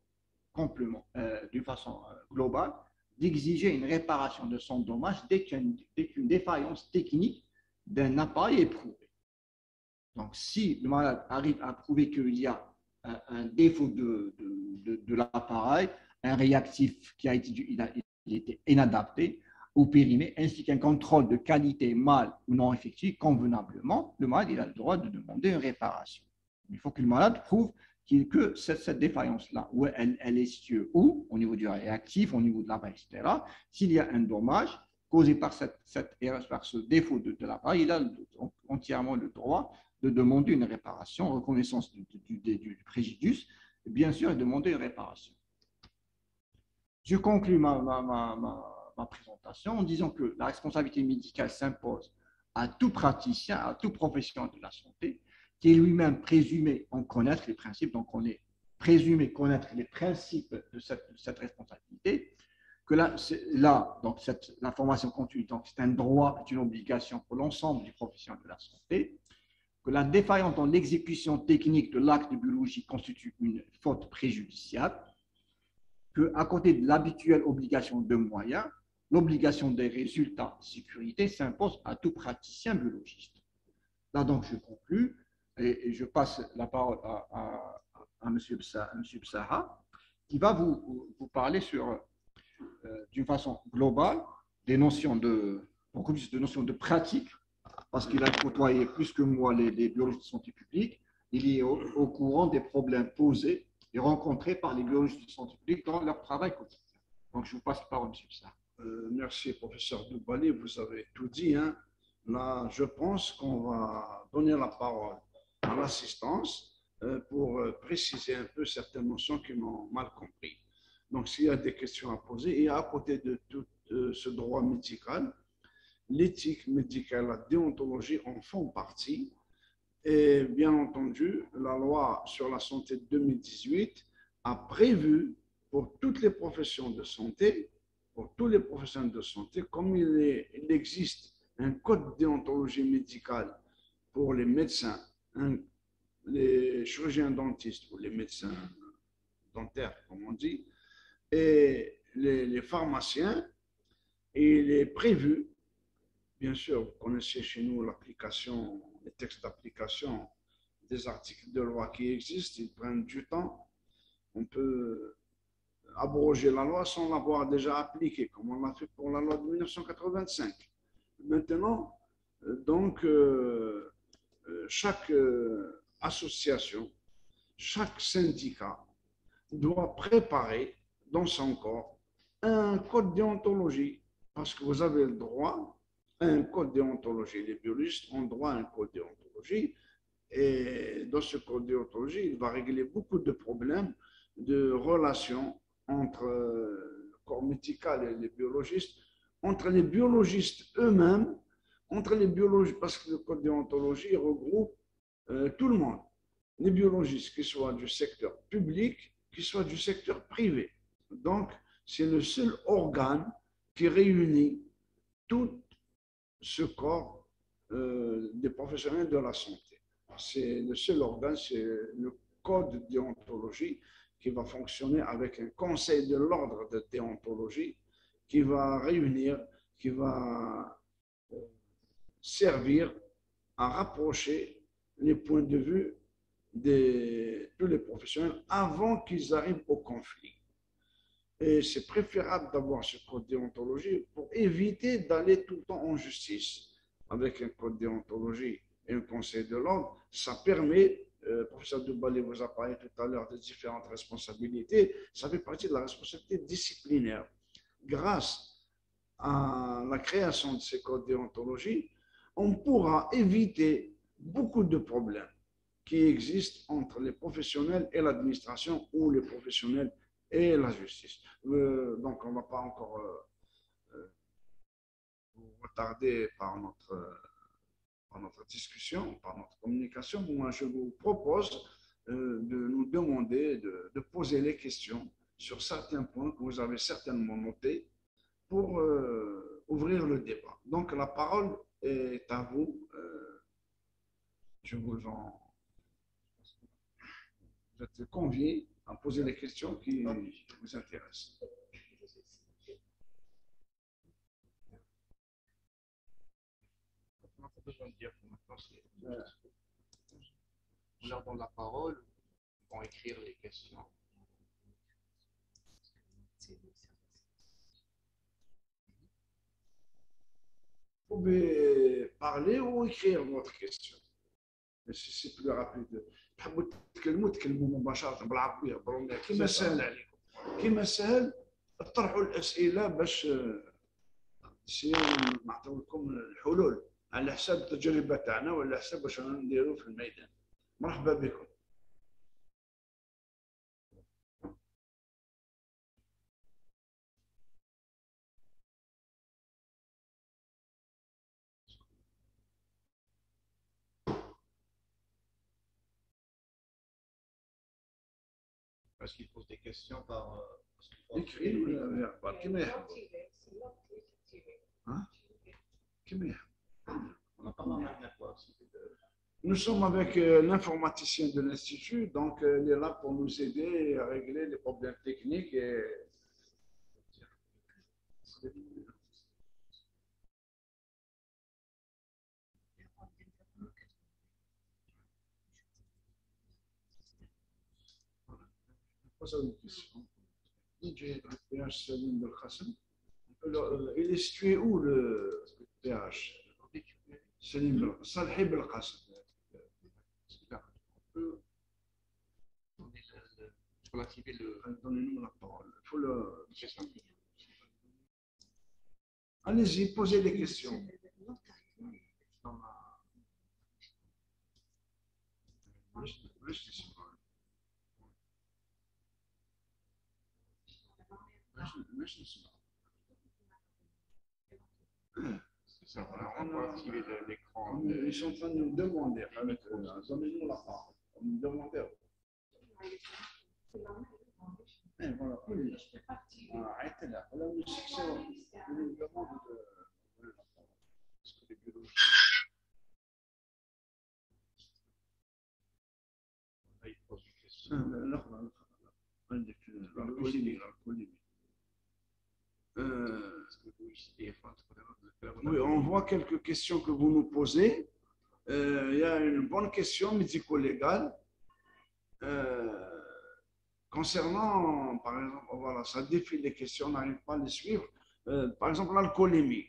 [SPEAKER 2] complément, d'une façon globale, d'exiger une réparation de son dommage dès qu'une défaillance technique d'un appareil est prouvée. Donc, si le malade arrive à prouver qu'il y a un défaut de l'appareil, un réactif qui a été inadapté ou périmé, ainsi qu'un contrôle de qualité mal ou non effectué convenablement, le malade il a le droit de demander une réparation. Il faut que le malade prouve que cette défaillance-là, où elle est située où, au niveau du réactif, au niveau de l'appareil, etc., s'il y a un dommage causé par par ce défaut de l'appareil, il a entièrement le droit de demander une réparation, reconnaissance du préjudice, et bien sûr, demander une réparation. Je conclus ma présentation en disant que la responsabilité médicale s'impose à tout praticien, à tout professionnel de la santé, qui est lui-même présumé en connaître les principes, donc on est présumé connaître les principes de cette responsabilité, que la formation continue, donc c'est un droit, c'est une obligation pour l'ensemble du professionnel de la santé, que la défaillance dans l'exécution technique de l'acte de biologie constitue une faute préjudiciable, qu'à côté de l'habituelle obligation de moyens, l'obligation des résultats de sécurité s'impose à tout praticien biologiste. Là, donc, je conclus et je passe la parole à M. Psaha, qui va vous parler d'une façon globale des notions de pratique, parce qu'il a côtoyé plus que moi les biologistes de santé publique. Il est au courant des problèmes posés et rencontrés par les biologistes de santé publique dans leur travail quotidien. Donc, je vous passe la parole, M. Sarr.
[SPEAKER 3] Merci, professeur Doubali, vous avez tout dit, hein. Là, je pense qu'on va donner la parole à l'assistance pour préciser un peu certaines notions qui m'ont mal compris. Donc, s'il y a des questions à poser, et à côté de tout ce droit médical, l'éthique médicale, la déontologie en font partie. Et bien entendu, la loi sur la santé de 2018 a prévu pour toutes les professions de santé, pour tous les professionnels de santé, comme il existe un code de déontologie médicale pour les médecins, les chirurgiens dentistes ou les médecins dentaires, comme on dit, et les pharmaciens, et il est prévu, bien sûr, vous connaissez chez nous l'application, les textes d'application des articles de loi qui existent, ils prennent du temps. On peut abroger la loi sans l'avoir déjà appliquée, comme on l'a fait pour la loi de 1985. Maintenant, donc, chaque association, chaque syndicat doit préparer dans son corps un code déontologie, parce que vous avez le droit à un code déontologie. Les biologistes ont droit à un code déontologie, et dans ce code déontologie, il va régler beaucoup de problèmes de relations entre le corps médical et les biologistes, entre les biologistes eux-mêmes, entre les biologistes, parce que le code déontologie regroupe tout le monde, les biologistes, qu'ils soient du secteur public, qu'ils soient du secteur privé. Donc, c'est le seul organe qui réunit tout ce corps des professionnels de la santé. C'est le seul organe, c'est le code de déontologie qui va fonctionner avec un conseil de l'ordre de déontologie qui va réunir, qui va servir à rapprocher les points de vue de tous les professionnels avant qu'ils arrivent au conflit. Et c'est préférable d'avoir ce code déontologie pour éviter d'aller tout le temps en justice. Avec un code déontologie et un conseil de l'ordre, ça permet, professeur Doubali vous a parlé tout à l'heure des différentes responsabilités, ça fait partie de la responsabilité disciplinaire. Grâce à la création de ces codes déontologie, on pourra éviter beaucoup de problèmes qui existent entre les professionnels et l'administration ou les professionnels et la justice. Donc, on ne va pas encore vous retarder par notre discussion, par notre communication. Moi, je vous propose de nous demander, de poser les questions sur certains points que vous avez certainement notés pour ouvrir le débat. Donc, la parole est à vous. Je vous êtes conviés à poser les questions qui vous intéressent.
[SPEAKER 4] On n'a pas besoin de dire que maintenant, on leur donne la parole, ils vont écrire les questions.
[SPEAKER 3] Vous pouvez parler ou écrire votre question. Si c'est plus rapide. تحبوا تكلموا مباشرة بالعربية بالرومية كما سهل عليكم. كما سهل اطرحوا الأسئلة باش نعطيو لكم الحلول على حساب التجربة تاعنا وعلى حساب واش رانا نديروا في الميدان. مرحبا بكم.
[SPEAKER 4] Parce qu'ils posent des questions par.
[SPEAKER 3] écrit verbal كما يحبوا. كما يحبوا.
[SPEAKER 4] On n'a pas marre de quoi.
[SPEAKER 3] Nous sommes avec l'informaticien de l'Institut, donc il est là pour nous aider à régler les problèmes techniques et pose une question. PH Salim Belkhassem. Il est situé où le PH Salim Belkhassem.
[SPEAKER 4] On est Pour activer le.
[SPEAKER 3] Donnez-nous la parole. Il faut le...
[SPEAKER 4] C'est ça.
[SPEAKER 3] Allez-y, posez des questions.
[SPEAKER 4] C'est ça, voilà, on va activer l'écran.
[SPEAKER 3] Ils sont en train de nous demander, donnez-nous la parole. On nous demandait. Voilà, oui. Arrêtez là. Voilà, le succès, on nous demande de la parole. Parce que les biologistes.
[SPEAKER 4] Là, il pose une question.
[SPEAKER 3] Oui, on voit quelques questions que vous nous posez. Il y a une bonne question médico-légale concernant, par exemple, voilà, ça défile les questions, on n'arrive pas à les suivre. Par exemple, l'alcoolémie.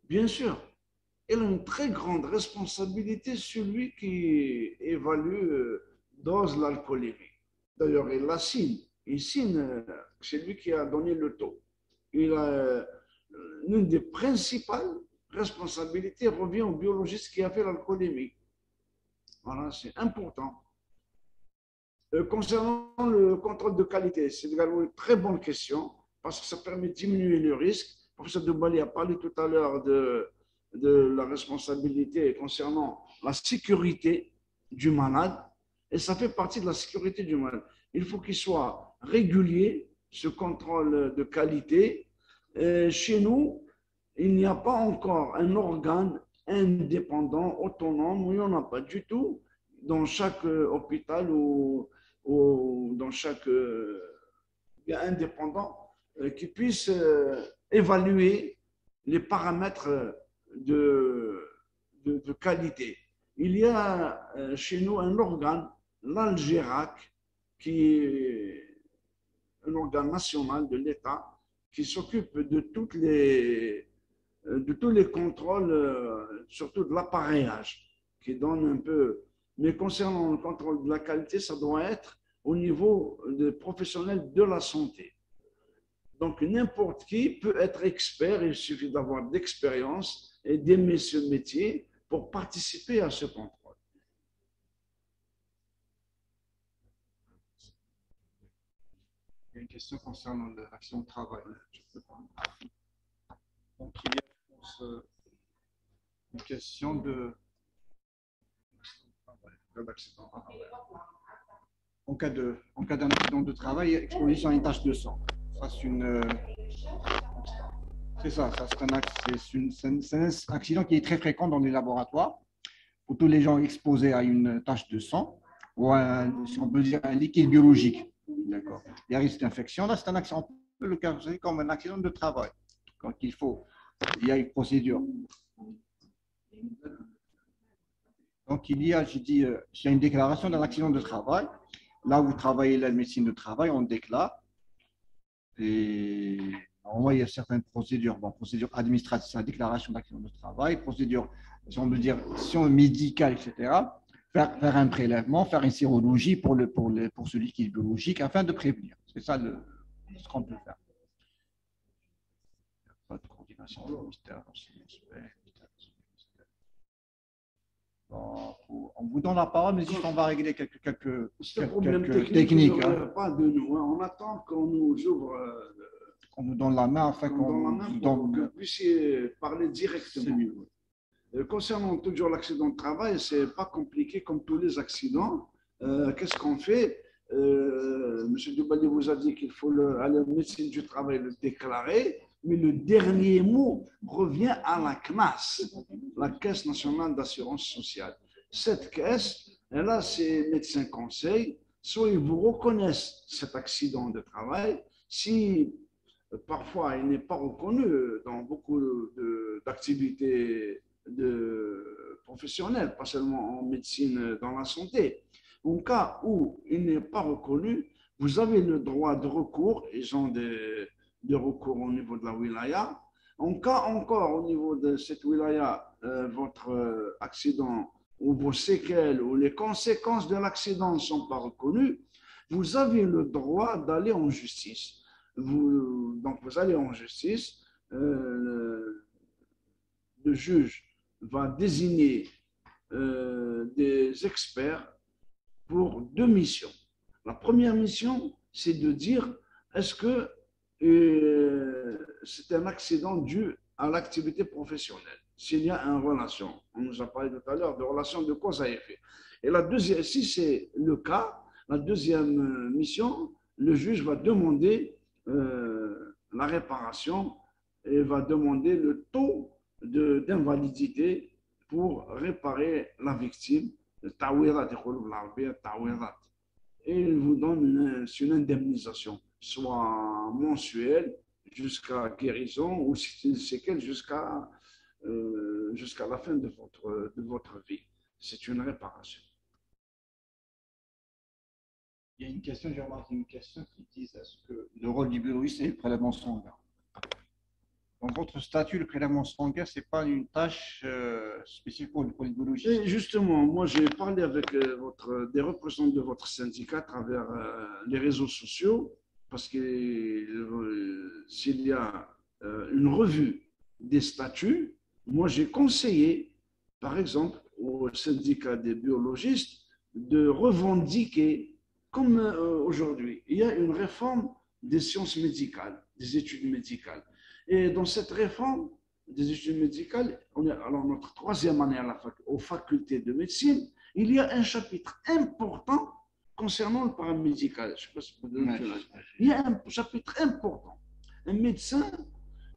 [SPEAKER 3] Bien sûr, il a une très grande responsabilité celui qui évalue, dose l'alcoolémie. D'ailleurs, il la signe. Il signe, c'est lui qui a donné le taux. Il a l'une des principales responsabilités revient au biologiste qui a fait l'alcoolémie. Voilà, c'est important. Concernant le contrôle de qualité, c'est également une très bonne question parce que ça permet de diminuer le risque. Le professeur Doubali a parlé tout à l'heure de la responsabilité concernant la sécurité du malade et ça fait partie de la sécurité du malade. Il faut qu'il soit régulier, ce contrôle de qualité. Chez nous, il n'y a pas encore un organe indépendant, autonome, il n'y en a pas du tout dans chaque hôpital ou dans chaque indépendant qui puisse évaluer les paramètres de qualité. Il y a chez nous un organe, l'Algérac, qui est un organe national de l'État qui s'occupe de tous les contrôles, surtout de l'appareillage, qui donne un peu. Mais concernant le contrôle de la qualité, ça doit être au niveau des professionnels de la santé. Donc, n'importe qui peut être expert, il suffit d'avoir de l'expérience et d'aimer ce métier pour participer à ce contrôle.
[SPEAKER 2] Il y a une question concernant l'action de travail. Donc, il y a une question de l'accident. En cas d'un accident de travail, exposition à une tache de sang. Ça, c'est ça, c'est un accident qui est très fréquent dans les laboratoires où tous les gens exposés à une tache de sang ou si on peut dire un liquide biologique. D'accord. Il y a risque d'infection. Là, c'est un accident. On peut le qualifier comme un accident de travail. Quand il y a une procédure. Donc, il y a une déclaration d'un accident de travail. Là où vous travaillez la médecine de travail, on déclare. Et normalement, il y a certaines procédures. Bon, procédure administrative, c'est la déclaration d'accident de travail. Procédure, si on veut dire, médicale, etc. Faire un prélèvement, faire une sérologie pour ce liquide biologique afin de prévenir. C'est ça ce qu'on peut faire. Il n'y a pas de coordination du ministère. Bon, on vous donne la parole, mais juste on va régler quelques techniques.
[SPEAKER 3] Pas de nous. On attend qu'on nous ouvre,
[SPEAKER 2] qu'on nous donne la main afin qu'on
[SPEAKER 3] puisse parler directement. Concernant toujours l'accident de travail, ce n'est pas compliqué comme tous les accidents. Qu'est-ce qu'on fait? M. Doubali vous a dit qu'il faut aller à la médecine du travail le déclarer, mais le dernier mot revient à la CNAS, la Caisse nationale d'assurance sociale. Cette caisse, elle a ses médecins conseils, soit ils vous reconnaissent cet accident de travail, si parfois il n'est pas reconnu dans beaucoup d'activités professionnelles, pas seulement en médecine, dans la santé. En cas où il n'est pas reconnu, vous avez le droit de recours, ils ont des recours au niveau de la wilaya. En cas encore au niveau de cette wilaya, votre accident ou vos séquelles ou les conséquences de l'accident ne sont pas reconnues, vous avez le droit d'aller en justice. Donc, vous allez en justice, le juge va désigner des experts pour deux missions. La première mission, c'est de dire est-ce que c'est un accident dû à l'activité professionnelle. S'il y a une relation, on nous a parlé tout à l'heure de relation de cause à effet. Et la deuxième, si c'est le cas, la deuxième mission, le juge va demander la réparation et va demander le taux d'invalidité pour réparer la victime. Et il vous donne une indemnisation, soit mensuelle jusqu'à guérison ou si une séquelle jusqu'à la fin de votre vie. C'est une réparation.
[SPEAKER 2] Il y a une question, j'ai remarqué une question qui dit est-ce que le rôle du biologiste est le prélèvement sanguin? Dans votre statut, le prélèvement sanguin, ce n'est pas une tâche spécifique pour le biologiste.
[SPEAKER 3] Et justement, moi j'ai parlé avec des représentants de votre syndicat à travers les réseaux sociaux, parce que s'il y a une revue des statuts, moi j'ai conseillé, par exemple, au syndicat des biologistes de revendiquer, comme aujourd'hui, il y a une réforme des sciences médicales, des études médicales. Et dans cette réforme des études médicales, on est alors notre troisième année aux facultés de médecine, il y a un chapitre important concernant le paramédical. Je sais pas si vous il y a un chapitre important. Un médecin,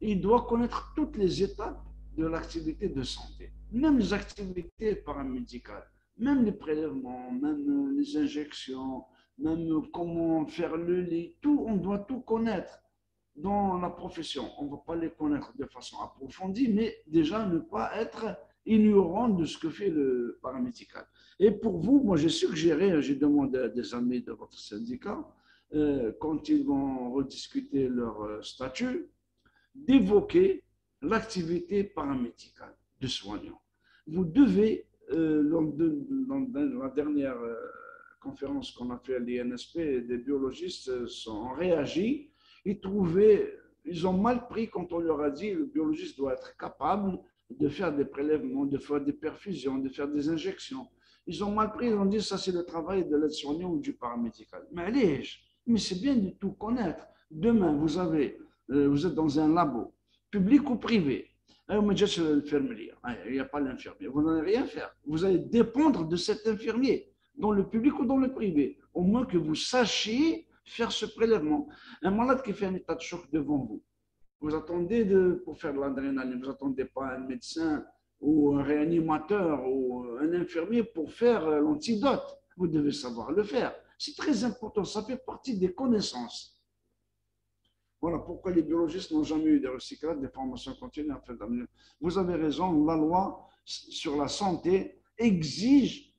[SPEAKER 3] il doit connaître toutes les étapes de l'activité de santé, même les activités paramédicales, même les prélèvements, même les injections, même comment faire le lit, tout, on doit tout connaître. Dans la profession, on ne va pas les connaître de façon approfondie, mais déjà ne pas être ignorant de ce que fait le paramédical. Et pour vous, moi j'ai suggéré, j'ai demandé à des amis de votre syndicat, quand ils vont rediscuter leur statut, d'évoquer l'activité paramédicale de soignant. Vous devez, dans la dernière conférence qu'on a fait à l'INSP, des biologistes ont réagi. Ils ont mal pris quand on leur a dit que le biologiste doit être capable de faire des prélèvements, de faire des perfusions, de faire des injections. Ils ont mal pris, ils ont dit ça c'est le travail de l'aide-soignant ou du paramédical. Mais c'est bien de tout connaître. Demain, vous êtes dans un labo, public ou privé. Il n'y a pas l'infirmier. Vous n'allez rien faire. Vous allez dépendre de cet infirmier, dans le public ou dans le privé. Au moins que vous sachiez faire ce prélèvement. Un malade qui fait un état de choc devant vous, vous attendez pour faire de l'adrénaline, vous n'attendez pas un médecin ou un réanimateur ou un infirmier pour faire l'antidote. Vous devez savoir le faire. C'est très important, ça fait partie des connaissances. Voilà pourquoi les biologistes n'ont jamais eu de recyclage, des formations continues. Vous avez raison, la loi sur la santé exige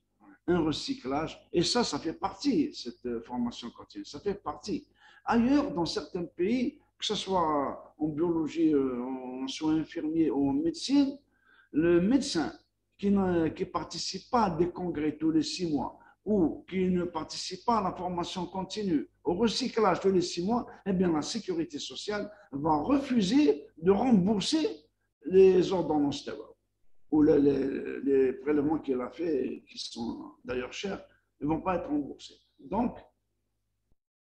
[SPEAKER 3] un recyclage. Et ça fait partie, cette formation continue, ça fait partie. Ailleurs, dans certains pays, que ce soit en biologie, en soins infirmiers ou en médecine, le médecin qui ne participe pas à des congrès tous les 6 mois ou qui ne participe pas à la formation continue, au recyclage tous les 6 mois, eh bien, la sécurité sociale va refuser de rembourser les ordonnances de ou les prélèvements qu'il a fait, qui sont d'ailleurs chers, ne vont pas être remboursés. Donc,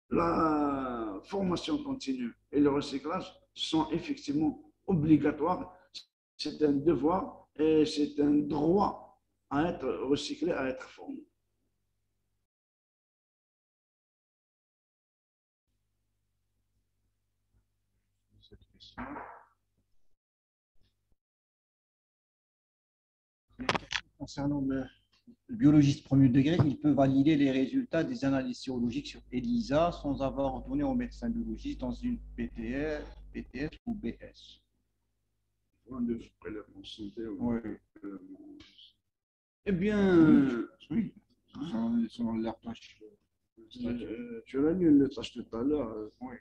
[SPEAKER 3] la formation continue et le recyclage sont effectivement obligatoires. C'est un devoir et c'est un droit à être recyclé, à être formé.
[SPEAKER 2] Cette question. Concernant le biologiste premier degré, il peut valider les résultats des analyses sérologiques sur ELISA sans avoir retourné au médecin biologiste dans une PTS ou BS.
[SPEAKER 3] De prélèvement santé.
[SPEAKER 2] Oui.
[SPEAKER 3] Eh bien,
[SPEAKER 2] oui, selon leur tâche.
[SPEAKER 3] Tu l'as lu le tâche tout à l'heure.
[SPEAKER 2] Oui.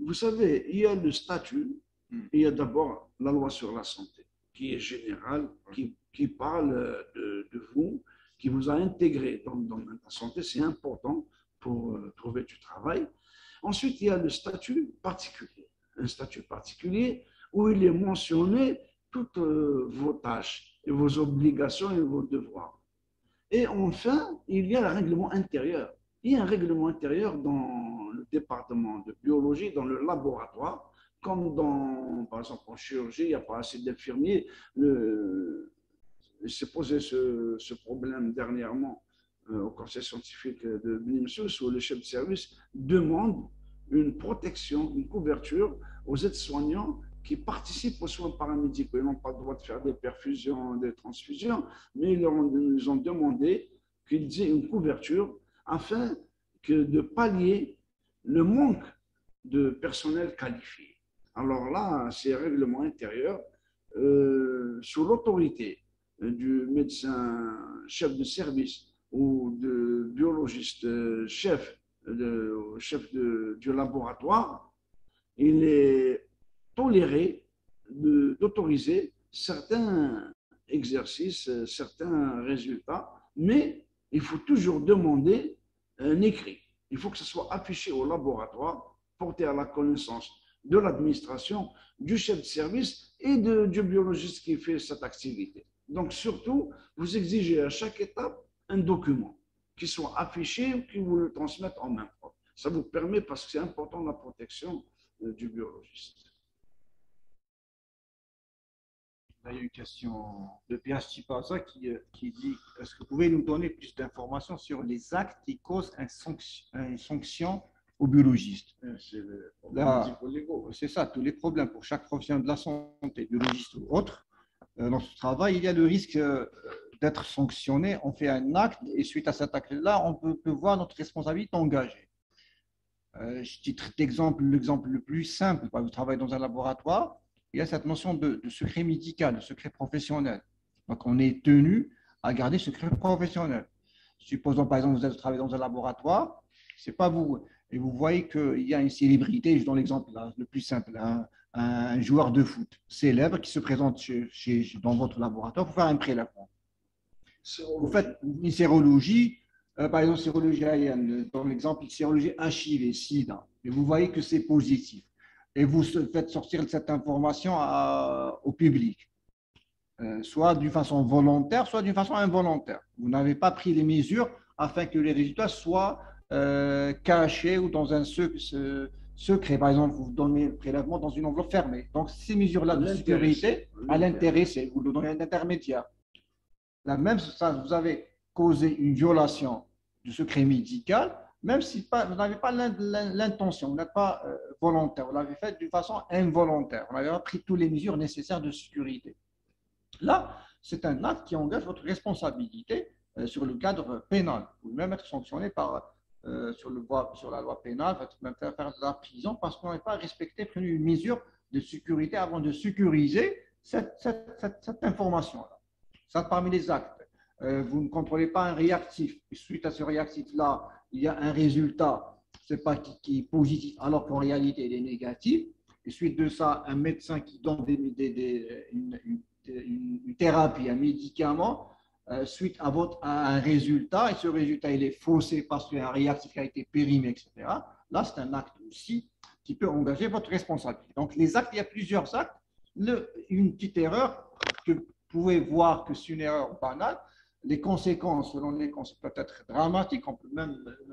[SPEAKER 3] Vous savez, il y a le statut, il y a d'abord la loi sur la santé, qui est générale, qui parle de vous, qui vous a intégré dans le domaine de la santé. C'est important pour trouver du travail. Ensuite, il y a le statut particulier. Un statut particulier où il est mentionné toutes vos tâches, et vos obligations et vos devoirs. Et enfin, il y a le règlement intérieur. Il y a un règlement intérieur dans le département de biologie, dans le laboratoire, comme par exemple en chirurgie, il n'y a pas assez d'infirmiers. Il s'est posé ce problème dernièrement au conseil scientifique de Bnimsous, où le chef de service demande une protection, une couverture aux aides-soignants qui participent aux soins paramédicaux. Ils n'ont pas le droit de faire des perfusions, des transfusions, mais ils nous ont demandé qu'ils aient une couverture afin de pallier le manque de personnel qualifié. Alors là, c'est un règlement intérieur sous l'autorité du médecin chef de service ou de biologiste chef du laboratoire. Il est toléré d'autoriser certains exercices, certains résultats, mais il faut toujours demander un écrit. Il faut que ce soit affiché au laboratoire, porté à la connaissance de l'administration, du chef de service et du biologiste qui fait cette activité. Donc surtout, vous exigez à chaque étape un document qui soit affiché ou qui vous le transmette en main propre. Ça vous permet, parce que c'est important, la protection du biologiste.
[SPEAKER 2] Il y a une question de Pierre Chipaza qui dit: est-ce que vous pouvez nous donner plus d'informations sur les actes qui causent une sanction aux biologistes? C'est ça, tous les problèmes pour chaque professionnel de la santé, biologiste ou autre. Dans ce travail, il y a le risque d'être sanctionné. On fait un acte et suite à cet acte-là, on peut voir notre responsabilité engagée. Je titre d'exemple, l'exemple le plus simple: vous travaillez dans un laboratoire, il y a cette notion de secret médical, de secret professionnel. Donc, on est tenu à garder secret professionnel. Supposons, par exemple, vous travaillez dans un laboratoire, c'est pas vous, et vous voyez qu'il y a une célébrité, je donne l'exemple le plus simple, un joueur de foot célèbre qui se présente dans votre laboratoire pour faire un prélèvement. Vous faites une sérologie, par exemple, sérologie AIN, dans l'exemple, sérologie HIV, SIDA, et vous voyez que c'est positif. Et vous faites sortir cette information au public, soit d'une façon volontaire, soit d'une façon involontaire. Vous n'avez pas pris les mesures afin que les résultats soient cachés ou dans un secret. Par exemple, vous donnez le prélèvement dans une enveloppe fermée. Donc, ces mesures-là de sécurité, à l'intéressé, vous le donnez à un intermédiaire. Là, même si vous avez causé une violation du secret médical, même si vous n'avez pas l'intention, vous n'êtes pas volontaire, vous l'avez fait d'une façon involontaire, vous n'avez pas pris toutes les mesures nécessaires de sécurité. Là, c'est un acte qui engage votre responsabilité sur le cadre pénal. Vous pouvez même être sanctionné sur la loi pénale, vous pouvez même faire de la prison parce qu'on n'a pas respecté, pris une mesure de sécurité avant de sécuriser cette information-là. Ça, parmi les actes. Vous ne contrôlez pas un réactif. Et suite à ce réactif-là, il y a un résultat, c'est pas qui est positif, alors qu'en réalité, il est négatif. Et suite de ça, un médecin qui donne une thérapie, un médicament, suite à un résultat, et ce résultat, il est faussé parce qu'il y a un réactif qui a été périmé, etc. Là, c'est un acte aussi qui peut engager votre responsabilité. Donc, les actes, il y a plusieurs actes. Une petite erreur que vous pouvez voir que c'est une erreur banale. Les conséquences, selon les conséquences, peuvent être dramatiques. On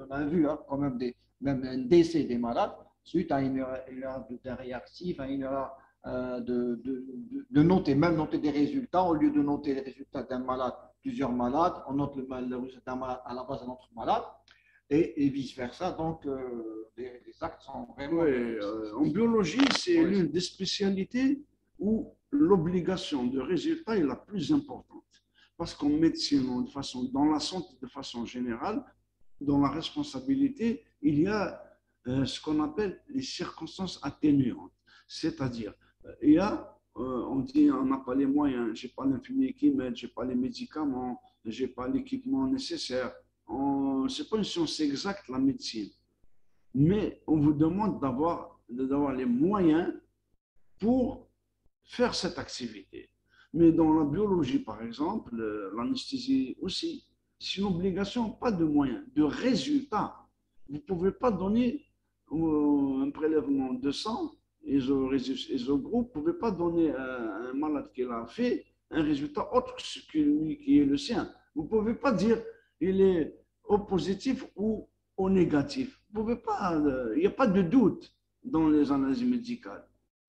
[SPEAKER 2] a vu quand même même un décès des malades suite à une erreur d'un réactif, à une erreur de noter des résultats. Au lieu de noter les résultats d'un malade, plusieurs malades, on note le résultat d'un malade à la base d'un autre malade et vice-versa. Donc, les actes sont vraiment…
[SPEAKER 3] En biologie, c'est l'une des spécialités où l'obligation de résultat est la plus importante. Parce qu'en médecine, dans la santé de façon générale, dans la responsabilité, il y a ce qu'on appelle les circonstances atténuantes. C'est-à-dire, on dit, on n'a pas les moyens, je n'ai pas l'infirmier qui m'aide, je n'ai pas les médicaments, je n'ai pas l'équipement nécessaire. Ce n'est pas une science exacte, la médecine. Mais on vous demande d'avoir les moyens pour faire cette activité. Mais dans la biologie, par exemple, l'anesthésie aussi, c'est une obligation, pas de moyens, de résultats. vous ne pouvez pas donner un prélèvement de sang, isogroupe, vous ne pouvez pas donner à un malade qui l'a fait un résultat autre que ce qui est le sien. Vous ne pouvez pas dire il est au positif ou au négatif. Vous pouvez pas, il n'y a pas de doute dans les analyses médicales.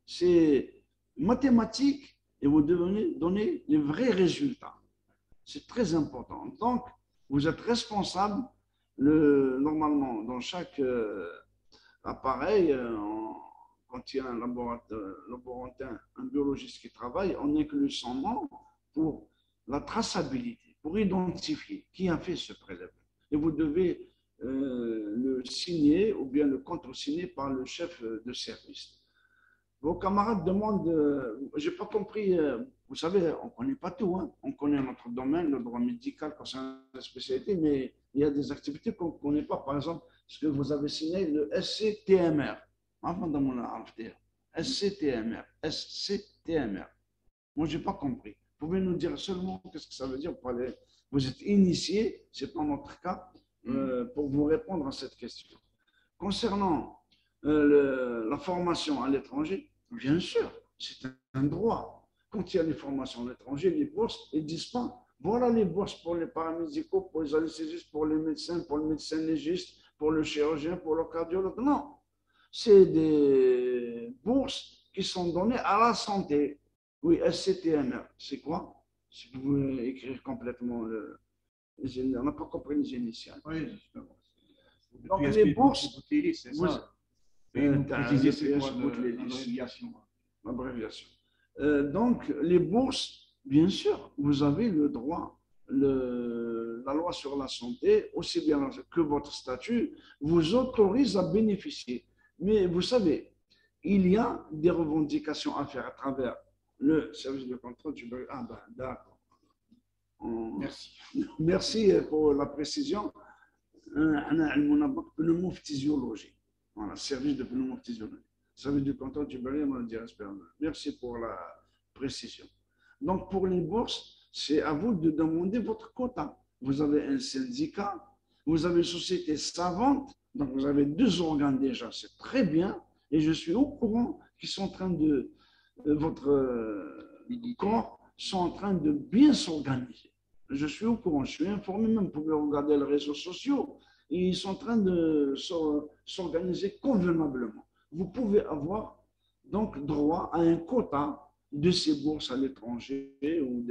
[SPEAKER 3] C'est mathématique et vous devez donner les vrais résultats. C'est très important. Donc, vous êtes responsable, normalement, dans chaque appareil, quand il y a un laborantin, un biologiste qui travaille, on inclut son nom pour la traçabilité, pour identifier qui a fait ce prélèvement. Et vous devez le signer ou bien le contresigner par le chef de service. Vos camarades demandent, je n'ai pas compris, vous savez, on ne connaît pas tout, hein. On connaît notre domaine, le droit médical concernant la spécialité, mais il y a des activités qu'on ne connaît pas. Par exemple, ce que vous avez signé, le SCTMR. SCTMR. SCTMR. Moi, je n'ai pas compris. Vous pouvez nous dire seulement qu'est-ce que ça veut dire? Vous êtes initié, ce n'est pas notre cas, pour vous répondre à cette question. Concernant la formation à l'étranger, bien sûr, c'est un droit. Quand il y a des formations à l'étranger, les bourses, ils ne disent pas, voilà les bourses pour les paramédicaux, pour les anesthésistes, pour les médecins, pour le médecin légiste, pour le chirurgien, pour le cardiologue. Non, c'est des bourses qui sont données à la santé. Oui, SCTMR, c'est quoi? Si vous pouvez écrire complètement, on n'a pas compris les initiales.
[SPEAKER 2] Oui, justement.
[SPEAKER 3] Donc les bourses,
[SPEAKER 2] c'est ça. Vous précisez c'est quoi
[SPEAKER 3] l'abréviation. Donc, les bourses, bien sûr, vous avez le droit, la loi sur la santé, aussi bien que votre statut, vous autorise à bénéficier. Mais vous savez, il y a des revendications à faire à travers le service de contrôle du bureau. Ah ben, d'accord.
[SPEAKER 2] Merci.
[SPEAKER 3] Merci pour la précision. Pneumophysiologie. Voilà, service de pneumophysiologie. Service du contrôle du bureau, merci pour la précision. Donc, pour les bourses, c'est à vous de demander votre quota. Vous avez un syndicat, vous avez une société savante, donc vous avez 2 organes déjà, c'est très bien. Et je suis au courant qu'ils sont en train de, votre corps sont en train de bien s'organiser. Je suis au courant, je suis informé même, vous pouvez regarder les réseaux sociaux, ils sont en train de s'organiser convenablement. Vous pouvez avoir donc droit à un quota de ces bourses à l'étranger ou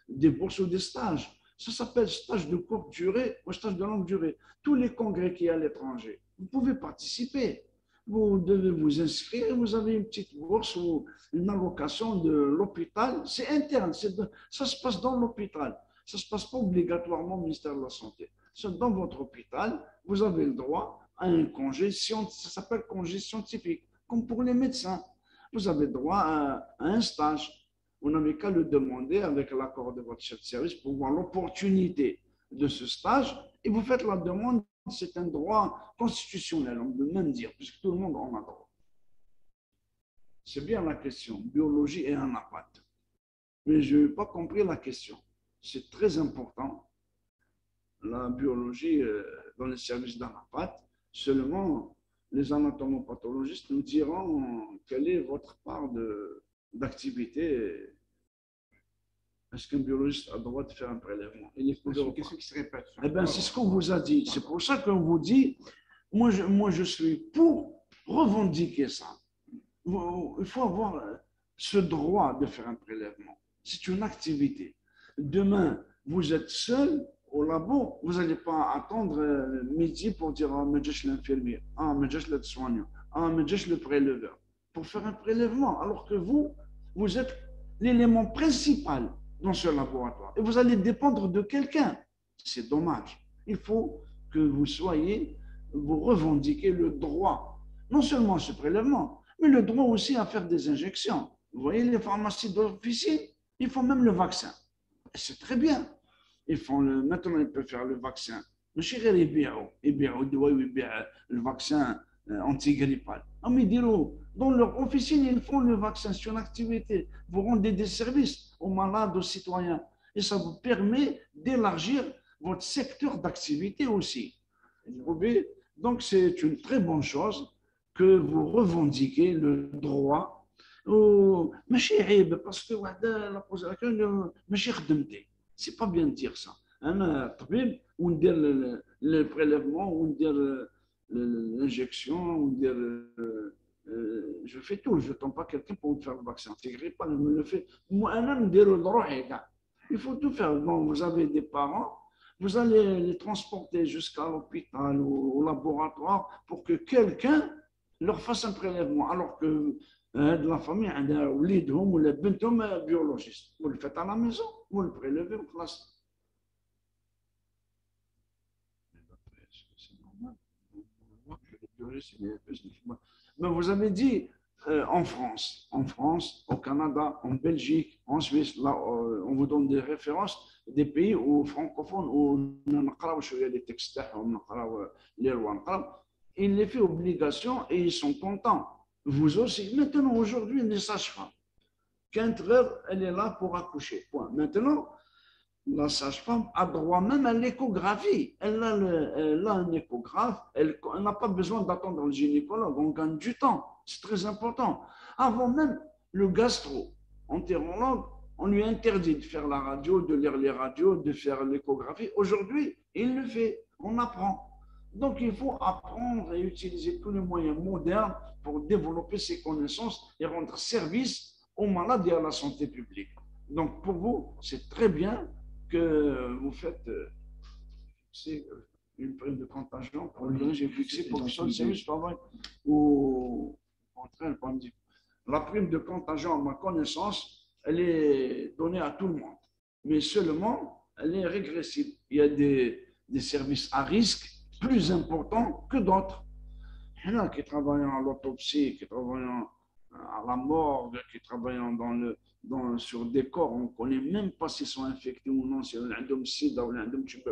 [SPEAKER 3] des bourses ou des stages. Ça s'appelle stage de courte durée ou stage de longue durée. Tous les congrès qu'il y a à l'étranger, vous pouvez participer. Vous devez vous inscrire, vous avez une petite bourse ou une allocation de l'hôpital. C'est interne, ça se passe dans l'hôpital. Ça ne se passe pas obligatoirement au ministère de la Santé. C'est dans votre hôpital, vous avez le droit à un congé, ça s'appelle congé scientifique, comme pour les médecins. Vous avez droit à un stage. Vous n'avez qu'à le demander avec l'accord de votre chef de service pour voir l'opportunité de ce stage et vous faites la demande. C'est un droit constitutionnel, on peut même dire, puisque tout le monde en a droit. C'est bien la question, biologie et anapathie. Mais je n'ai pas compris la question. C'est très important, la biologie dans les services d'anapathie. Seulement, les anatomopathologistes nous diront quelle est votre part d'activité. Est-ce qu'un biologiste a le droit de faire un prélèvement?
[SPEAKER 2] C'est une question qui se répète.
[SPEAKER 3] Eh bien, c'est ce qu'on vous a dit. C'est pour ça qu'on vous dit, moi je suis pour revendiquer ça. Il faut avoir ce droit de faire un prélèvement. C'est une activité. Demain, vous êtes seul au labo, vous n'allez pas attendre midi pour dire « Ah, mais j'ai l'infirmier, ah, mais j'ai le soignant, ah, mais j'ai le préleveur » pour faire un prélèvement, alors que vous êtes l'élément principal dans ce laboratoire. Et vous allez dépendre de quelqu'un. C'est dommage. Il faut que vous revendiquez le droit, non seulement à ce prélèvement, mais le droit aussi à faire des injections. Vous voyez les pharmacies d'officine, ils font même le vaccin. Et c'est très bien. Maintenant, ils peuvent faire le vaccin. Le vaccin antigrippal. Mais dans leur officine, ils font le vaccin sur l'activité. Vous rendez des services aux malades, aux citoyens. Et ça vous permet d'élargir votre secteur d'activité aussi. Vous pouvez Donc, c'est une très bonne chose que vous revendiquez le droit au ماشي عيب parce que وحده لا posé la question ماشي خدمتي. C'est pas bien de dire ça. أنا طبيب وندير le prélèvement وندير l'injection وندير je fais tout, je ne tombe pas quelqu'un pour me faire le vaccin. Intégré pas, je me le fais. Moi, il faut tout faire. Donc, vous avez des parents, vous allez les transporter jusqu'à l'hôpital ou au laboratoire pour que quelqu'un leur fasse un prélèvement. Alors que de la famille, ou les deux, ou les biologistes. Vous le faites à la maison, vous le prélevez en classe. C'est normal. Mais vous avez dit en France, au Canada, en Belgique, en Suisse, là, on vous donne des références des pays où francophones, où on a des textes, on a les lois, il les fait obligation et ils sont contents. Vous aussi. Maintenant, aujourd'hui, les sages-femmes, 4 heures, elle est là pour accoucher. Point. Maintenant, la sage-femme a droit même à l'échographie. Elle a un échographe, elle n'a pas besoin d'attendre le gynécologue, on gagne du temps, c'est très important. Avant même le gastro-entérologue, on lui interdit de faire la radio, de lire les radios, de faire l'échographie. Aujourd'hui, il le fait, on apprend. Donc il faut apprendre et utiliser tous les moyens modernes pour développer ses connaissances et rendre service aux malades et à la santé publique. Donc pour vous, c'est très bien que vous faites une prime de contagion pour le j'ai fixé pour que le service travail ou contraire pas me dire. La prime de contagion, à ma connaissance, elle est donnée à tout le monde, mais seulement elle est régressive. Il y a des services à risque plus importants que d'autres. Il y en a qui travaillent à l'autopsie, qui travaillent à la morgue, qui travaillent sur des corps, on ne connaît même pas s'ils sont infectés ou non, s'ils ont sida ou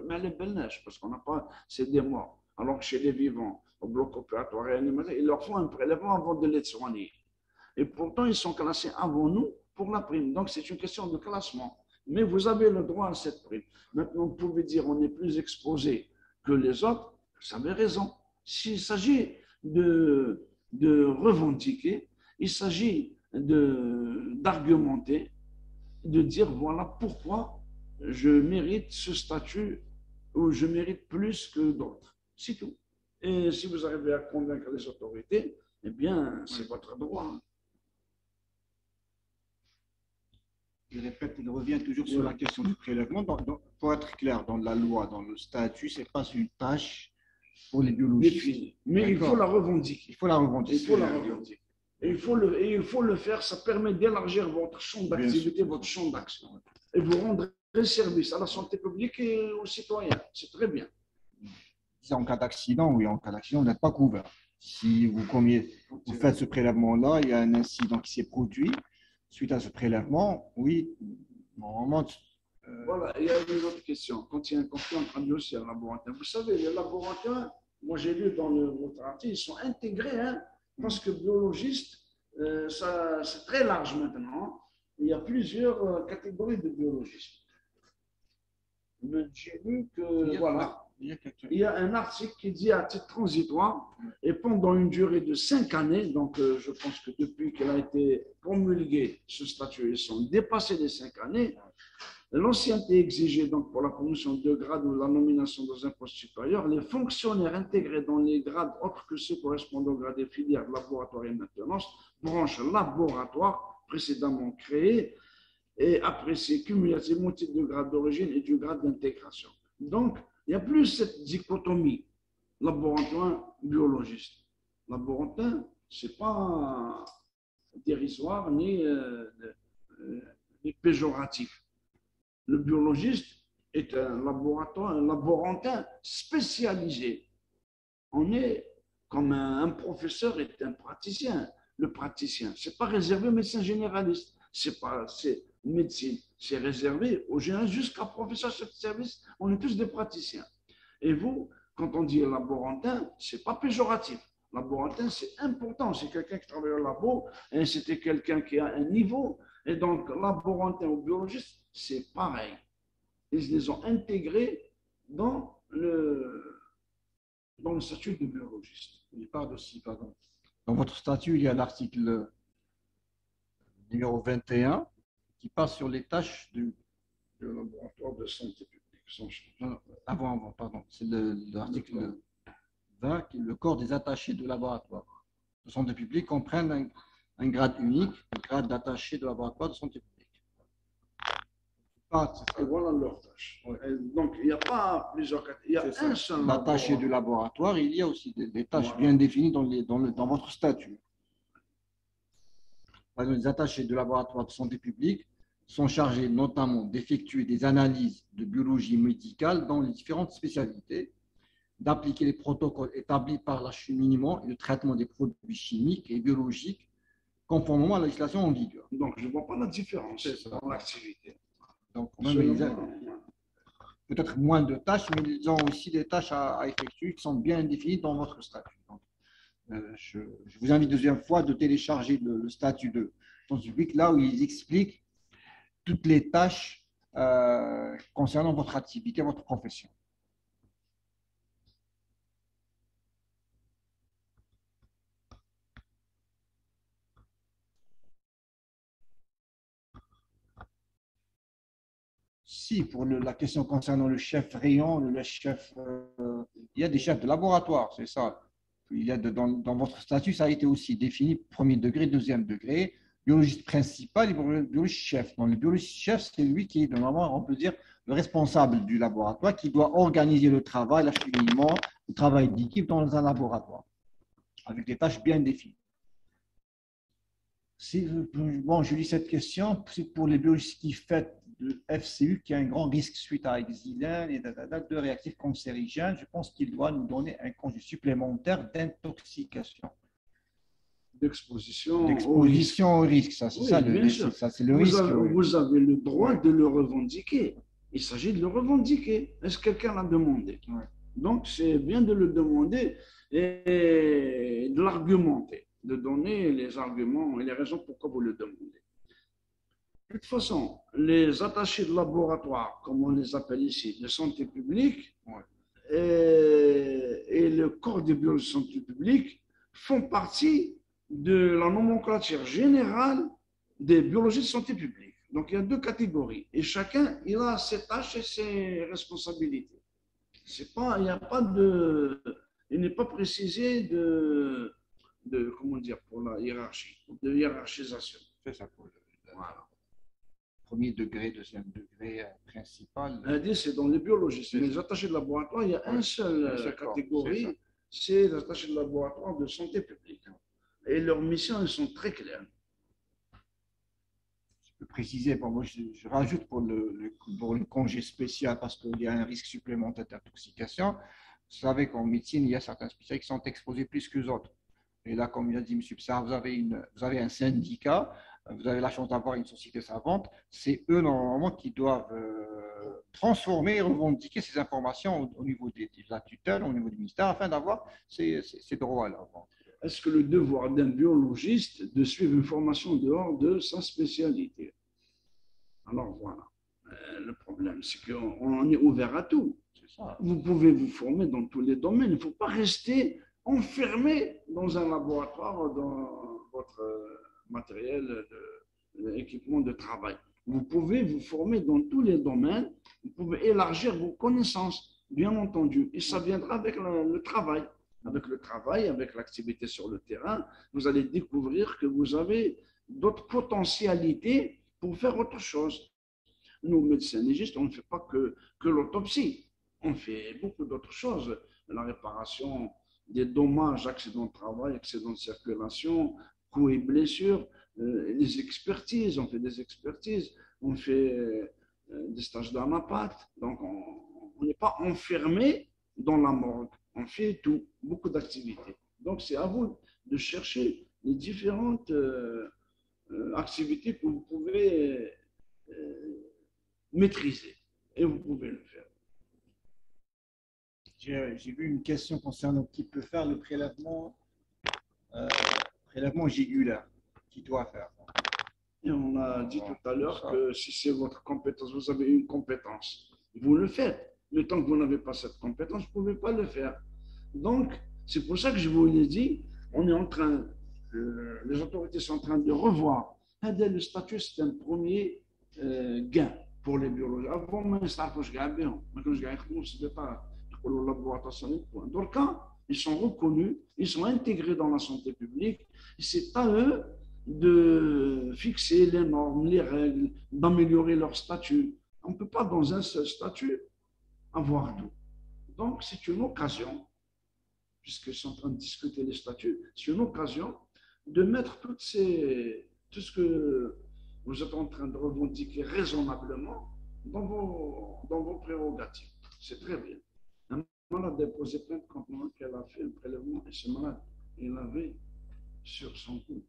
[SPEAKER 3] mais les belnèches, parce qu'on n'a pas, c'est des morts. Alors que chez les vivants, au bloc opératoire réanimateur, ils leur font un prélèvement avant de les soigner. Et pourtant, ils sont classés avant nous pour la prime. Donc, c'est une question de classement. Mais vous avez le droit à cette prime. Maintenant, vous pouvez dire on est plus exposé que les autres. Vous avez raison. S'il s'agit de revendiquer, il s'agit d'argumenter, de dire voilà pourquoi je mérite ce statut ou je mérite plus que d'autres. C'est tout. Et si vous arrivez à convaincre les autorités, eh bien, c'est votre droit.
[SPEAKER 2] Je répète, il revient toujours sur la question du prélèvement. Pour être clair, dans la loi, dans le statut, ce n'est pas une tâche pour les biologistes.
[SPEAKER 3] Mais il faut la revendiquer.
[SPEAKER 2] Il faut la revendiquer.
[SPEAKER 3] Il faut la revendiquer. Et il faut le faire, ça permet d'élargir votre champ d'activité, votre champ d'action. Et vous rendrez service à la santé publique et aux citoyens. C'est très bien.
[SPEAKER 2] En cas d'accident, oui, en cas d'accident, vous n'êtes pas couvert. Si vous faites ce prélèvement-là, il y a un incident qui s'est produit. Suite à ce prélèvement, oui, normalement.
[SPEAKER 3] Voilà, il y a une autre question. Quand il y a un conflit entre un biologiste et un laboratoire, vous savez, les laboratoires, moi j'ai lu dans votre article, ils sont intégrés, hein, parce que biologiste, c'est très large maintenant. Il y a plusieurs catégories de biologistes. Mais j'ai lu que, voilà. Il y a un article qui dit à titre transitoire et pendant une durée de 5 années, donc je pense que depuis qu'il a été promulgué ce statut, ils sont dépassés les 5 années, l'ancienneté exigée donc pour la promotion de grade ou la nomination dans un poste supérieur, les fonctionnaires intégrés dans les grades autres que ceux correspondant au grade des filières laboratoire et maintenance, branche laboratoire précédemment créée et appréciée cumulativement au titre du grade d'origine et du grade d'intégration. Donc, il n'y a plus cette dichotomie laboratoire biologiste. Laboratoire, ce n'est pas dérisoire ni péjoratif. Le biologiste est un laborantin spécialisé. On est comme un professeur est un praticien. Le praticien, ce n'est pas réservé aux médecins généralistes. C'est médecine, c'est réservé aux généralistes jusqu'à professeur de service. On est tous des praticiens. Et vous, quand on dit laborantin, ce n'est pas péjoratif. Laborantin, c'est important. C'est quelqu'un qui travaille au labo et c'était quelqu'un qui a un niveau. Et donc, laborantin ou biologiste, c'est pareil. Ils les ont intégrés dans Dans le statut de biologiste.
[SPEAKER 2] Il parle aussi, pardon. Dans votre statut, il y a l'article numéro 21 qui parle sur les tâches du
[SPEAKER 3] laboratoire de santé publique.
[SPEAKER 2] Avant, pardon. C'est l'article 20, le corps des attachés de laboratoire de santé publique comprennent un grade unique, le grade d'attaché de laboratoire de santé publique.
[SPEAKER 3] Et voilà leur tâche. Ouais. Donc, il n'y a pas plusieurs catégories. Il y a un seul
[SPEAKER 2] l'attaché du laboratoire. Il y a aussi des tâches bien définies dans votre statut. Par exemple, les attachés de laboratoire de santé publique sont chargés notamment d'effectuer des analyses de biologie médicale dans les différentes spécialités, d'appliquer les protocoles établis par l'acheminement et le traitement des produits chimiques et biologiques conformément à la législation en vigueur.
[SPEAKER 3] Donc, je ne vois pas la différence dans l'activité.
[SPEAKER 2] Donc, peut-être moins de tâches, mais ils ont aussi des tâches à effectuer qui sont bien définies dans votre statut. Donc, je vous invite deuxième fois de télécharger le statut de santé publique, là où ils expliquent toutes les tâches concernant votre activité, votre profession. Si, pour la question concernant le chef rayon, le chef, il y a des chefs de laboratoire, c'est ça. Il y a dans votre statut, ça a été aussi défini premier degré, deuxième degré, biologiste principal et biologiste chef. Donc, le biologiste chef, c'est lui qui est, normalement, on peut dire, le responsable du laboratoire, qui doit organiser le travail, l'acheminement, le travail d'équipe dans un laboratoire, avec des tâches bien définies. Bon, je lis cette question, c'est pour les biologistes qui font le FCU, qui a un grand risque suite à xylène et de réactifs cancérigènes. Je pense qu'il doit nous donner un congé supplémentaire d'intoxication.
[SPEAKER 3] D'exposition
[SPEAKER 2] au risque. Ça, c'est ça, le risque.
[SPEAKER 3] Vous avez le droit de le revendiquer. Il s'agit de le revendiquer. Est-ce que quelqu'un l'a demandé? Donc, c'est bien de le demander et de l'argumenter, de donner les arguments et les raisons pourquoi vous le demandez. De toute façon, les attachés de laboratoire, comme on les appelle ici, de santé publique, et le corps des biologistes de santé publique font partie de la nomenclature générale des biologistes de santé publique. Donc, il y a deux catégories et chacun, il a ses tâches et ses responsabilités. Il n'y a pas de, il n'est pas précisé comment dire, pour la hiérarchie, de hiérarchisation.
[SPEAKER 2] C'est ça pour voilà. Premier degré, deuxième degré, principal.
[SPEAKER 3] C'est dans les biologistes. Mais les attachés de laboratoire, il y a une seule catégorie, c'est les attachés de laboratoire de santé publique. Et leurs missions, elles sont très claires.
[SPEAKER 2] Je peux préciser, bon, moi, je rajoute pour le congé spécial parce qu'il y a un risque supplémentaire d'intoxication. Vous savez qu'en médecine, il y a certains spécialistes qui sont exposés plus que les autres. Et là, comme il a dit M. Psar, vous avez un syndicat, vous avez la chance d'avoir une société savante. C'est eux, normalement, qui doivent transformer et revendiquer ces informations au niveau de la tutelle, au niveau du ministère, afin d'avoir ces droits-là.
[SPEAKER 3] Est-ce que le devoir d'un biologiste de suivre une formation en dehors de sa spécialité? Alors voilà, le problème, c'est qu'on est ouvert à tout. Vous pouvez vous former dans tous les domaines. Il ne faut pas rester enfermé dans un laboratoire, dans votre matériel, équipement de travail. Vous pouvez vous former dans tous les domaines. Vous pouvez élargir vos connaissances, bien entendu. Et ça viendra avec le travail. Avec le travail, avec l'activité sur le terrain, vous allez découvrir que vous avez d'autres potentialités pour faire autre chose. Nous, médecins légistes, on ne fait pas que l'autopsie. On fait beaucoup d'autres choses. La réparation des dommages, accidents de travail, accidents de circulation, coups et blessures, les expertises, on fait des expertises, on fait des stages d'anapathe. Donc, on n'est pas enfermé dans la morgue. On fait tout, beaucoup d'activités. Donc, c'est à vous de chercher les différentes activités que vous pouvez maîtriser. Et vous pouvez le faire.
[SPEAKER 2] J'ai vu une question concernant qui peut faire le prélèvement jugulaire. Qui doit faire?
[SPEAKER 3] Et on a dit tout à l'heure que si c'est votre compétence, vous avez une compétence, vous le faites. Le temps que vous n'avez pas cette compétence, vous ne pouvez pas le faire. Donc, c'est pour ça que je vous l'ai dit, on est en train, les autorités sont en train de revoir. Le statut, c'est un premier gain pour les biologistes. Avant, ما يستعرفوش كاع بهم، ما كانوش كاع يخدموا في الديتار، يقولوا laboratoire sanitaire. Dans le cas, ils sont reconnus, ils sont intégrés dans la santé publique. C'est à eux de fixer les normes, les règles, d'améliorer leur statut. On ne peut pas, dans un seul statut, avoir tout. Donc, c'est une occasion, puisqu'ils sont en train de discuter les statuts, c'est une occasion de mettre tout ce que vous êtes en train de revendiquer raisonnablement dans vos prérogatives. C'est très bien. Un malade a déposé plainte contre moi qu'elle a fait un prélèvement et ce malade, il avait sur son coude.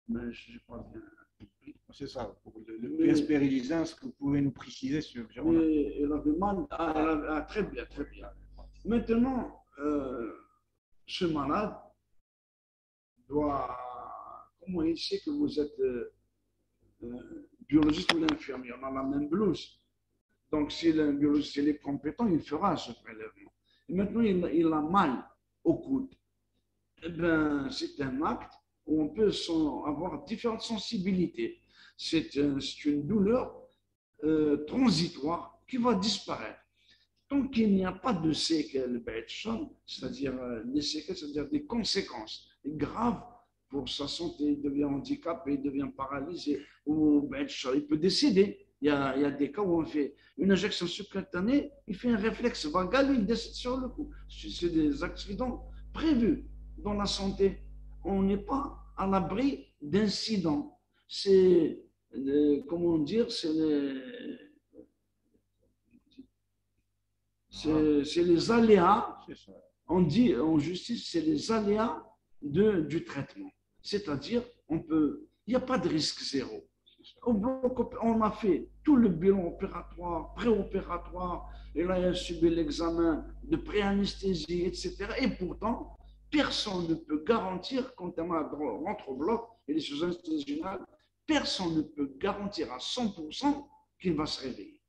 [SPEAKER 3] Mais je n'ai pas bien compris.
[SPEAKER 2] C'est ça, pour le bien stérilisé, est-ce que vous pouvez nous préciser sur Jérôme?
[SPEAKER 3] Mais elle avait mal. Très bien, très bien. Maintenant, ce malade doit. Comment il sait que vous êtes biologiste ou infirmier? On a la même blouse. Donc, si le biologiste est compétent, il fera ce prélèvement. Et maintenant, il a mal au coude. Eh bien, c'est un acte où on peut avoir différentes sensibilités. C'est une douleur transitoire qui va disparaître. Tant qu'il n'y a pas de séquelles, c'est-à-dire des séquelles, c'est-à-dire des conséquences graves pour sa santé, il devient handicapé, il devient paralysé, ou il peut décéder. Il y a des cas où on fait une injection subcutanée, il fait un réflexe vagal, il décède sur le coup. C'est des accidents prévus dans la santé. On n'est pas à l'abri d'incidents. C'est, comment dire, c'est les aléas. On dit en justice, c'est les aléas du traitement. C'est-à-dire, il n'y a pas de risque zéro. Au bloc, on a fait tout le bilan opératoire, préopératoire, et là, il a subi l'examen de pré-anesthésie, etc. Et pourtant, personne ne peut garantir, quand un malade rentre au bloc, et les sous anesthésie générale, personne ne peut garantir à 100% qu'il va se réveiller.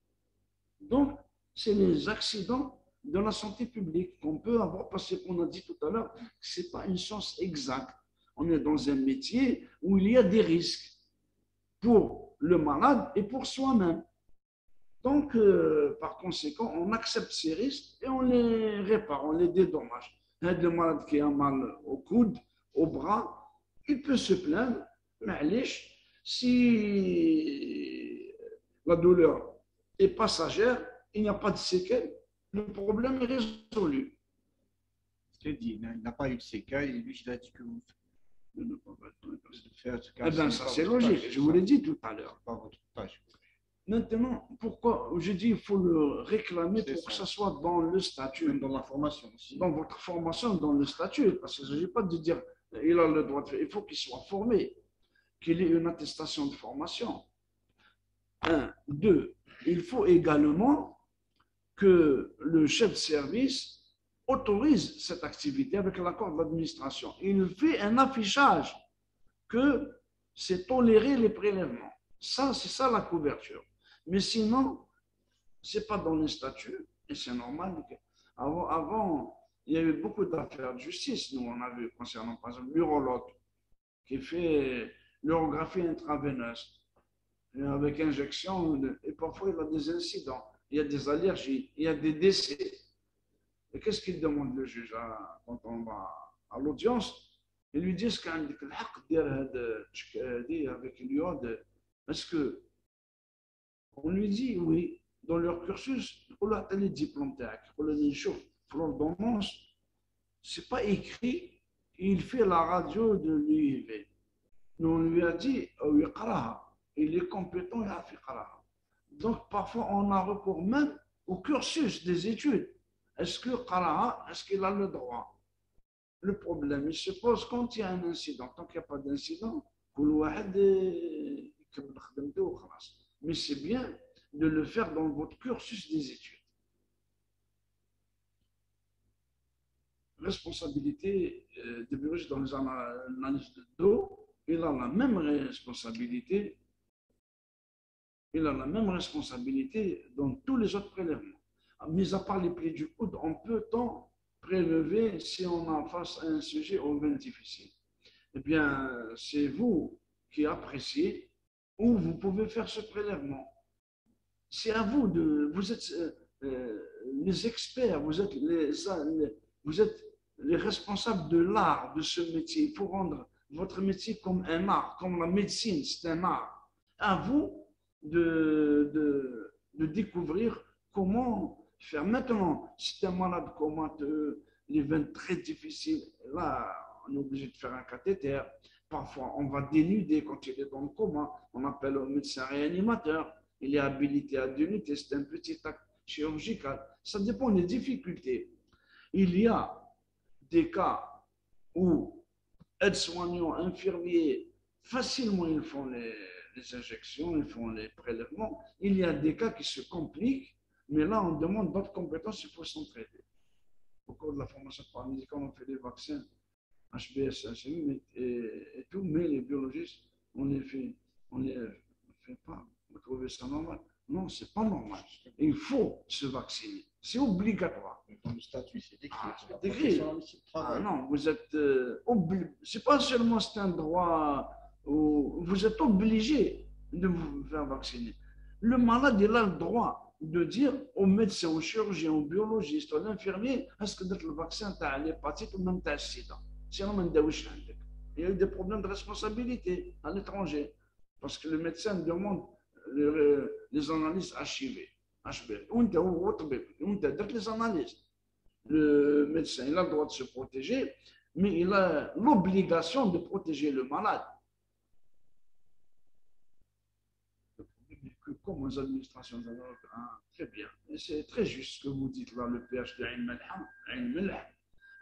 [SPEAKER 3] Donc, c'est les accidents de la santé publique qu'on peut avoir, parce qu'on a dit tout à l'heure, ce n'est pas une science exacte. On est dans un métier où il y a des risques pour le malade et pour soi-même. Donc, par conséquent, on accepte ces risques et on les répare, on les dédommage. Le malade qui a mal au coude, au bras, il peut se plaindre, mais si la douleur est passagère, il n'y a pas de séquelles, le problème est résolu.
[SPEAKER 2] C'est dit, il n'a pas eu de séquelles, et lui, il a dit que vous
[SPEAKER 3] faire. Eh bien, ça c'est logique, je vous l'ai dit tout à l'heure.
[SPEAKER 2] Pas votre tâche.
[SPEAKER 3] Maintenant, pourquoi je dis qu'il faut le réclamer pour que ça soit dans le statut.
[SPEAKER 2] Même dans la formation aussi.
[SPEAKER 3] Dans votre formation, dans le statut, parce qu'il ne s'agit pas de dire il a le droit de faire, il faut qu'il soit formé, qu'il ait une attestation de formation. 1. 2. Il faut également que le chef de service autorise cette activité avec l'accord de l'administration. Il fait un affichage que c'est tolérer les prélèvements. Ça, c'est ça la couverture. Mais sinon, ce n'est pas dans les statuts, et c'est normal. Avant, il y a eu beaucoup d'affaires de justice. Nous, on a vu concernant, par exemple, l'urologue qui fait l'urographie intraveineuse avec injection, et parfois il y a des incidents, il y a des allergies, il y a des décès. Et qu'est-ce qu'il demande le juge quand on va à l'audience? Ils lui disent qu'il y a le droit avec l'iode. Est-ce que on lui dit oui, dans leur cursus, on a les diplômes, on a les choses, l'ordonnance, c'est pas écrit, il fait la radio de l'UIV. Nous, on lui a dit, il est compétent, il a fait qaraha. Donc, parfois, on a recours même au cursus des études. Est-ce que qaraha, est-ce qu'il a le droit? Le problème, il se pose quand il y a un incident. Tant qu'il n'y a pas d'incident, mais c'est bien de le faire dans votre cursus des études. Responsabilité des biologistes dans les analyses d'eau, il a la même responsabilité. Il a la même responsabilité dans tous les autres prélèvements. Mis à part les plis du coude, on peut prélever si on a face à un sujet ou bien difficile? Eh bien, c'est vous qui appréciez où vous pouvez faire ce prélèvement. C'est à vous de. Vous êtes les experts, vous êtes les responsables de l'art de ce métier. Il faut rendre votre métier comme un art, comme la médecine, c'est un art. À vous de découvrir comment faire. Maintenant, si un malade comateux, les veines très difficiles, là, on est obligé de faire un cathéter. Parfois, on va dénuder quand il est dans le coma. On appelle le médecin réanimateur. Il est habilité à dénuder. C'est un petit acte chirurgical. Ça dépend des difficultés. Il y a des cas où aides-soignants, infirmiers, facilement ils font les injections, ils font les prélèvements. Il y a des cas qui se compliquent, mais là, on demande d'autres compétences, il faut s'entraider. Au cours de la formation paramédicale, on fait des vaccins HBS, HMI et tout, mais les biologistes, on les fait pas. Vous trouvez ça normal? Non, c'est pas normal. Il faut se vacciner. C'est obligatoire.
[SPEAKER 2] Dans le statut, c'est écrit.
[SPEAKER 3] C'est écrit. Ah non, vous êtes obligé. C'est pas seulement c'est un droit. Vous êtes obligé de vous faire vacciner. Le malade, il a le droit de dire au médecin, au chirurgien, au biologiste, à l'infirmier, est-ce que le vaccin t'a l'hépatite ou même t'as le sida? Sinon, il y a eu des problèmes de responsabilité à l'étranger. Parce que le médecin demande les analyses HIV. Les analyses. Le médecin, il a le droit de se protéger, mais il a l'obligation de protéger le malade. Le problème est que, comme les administrations, très bien, et c'est très juste ce que vous dites là, le PhD Ain Melh,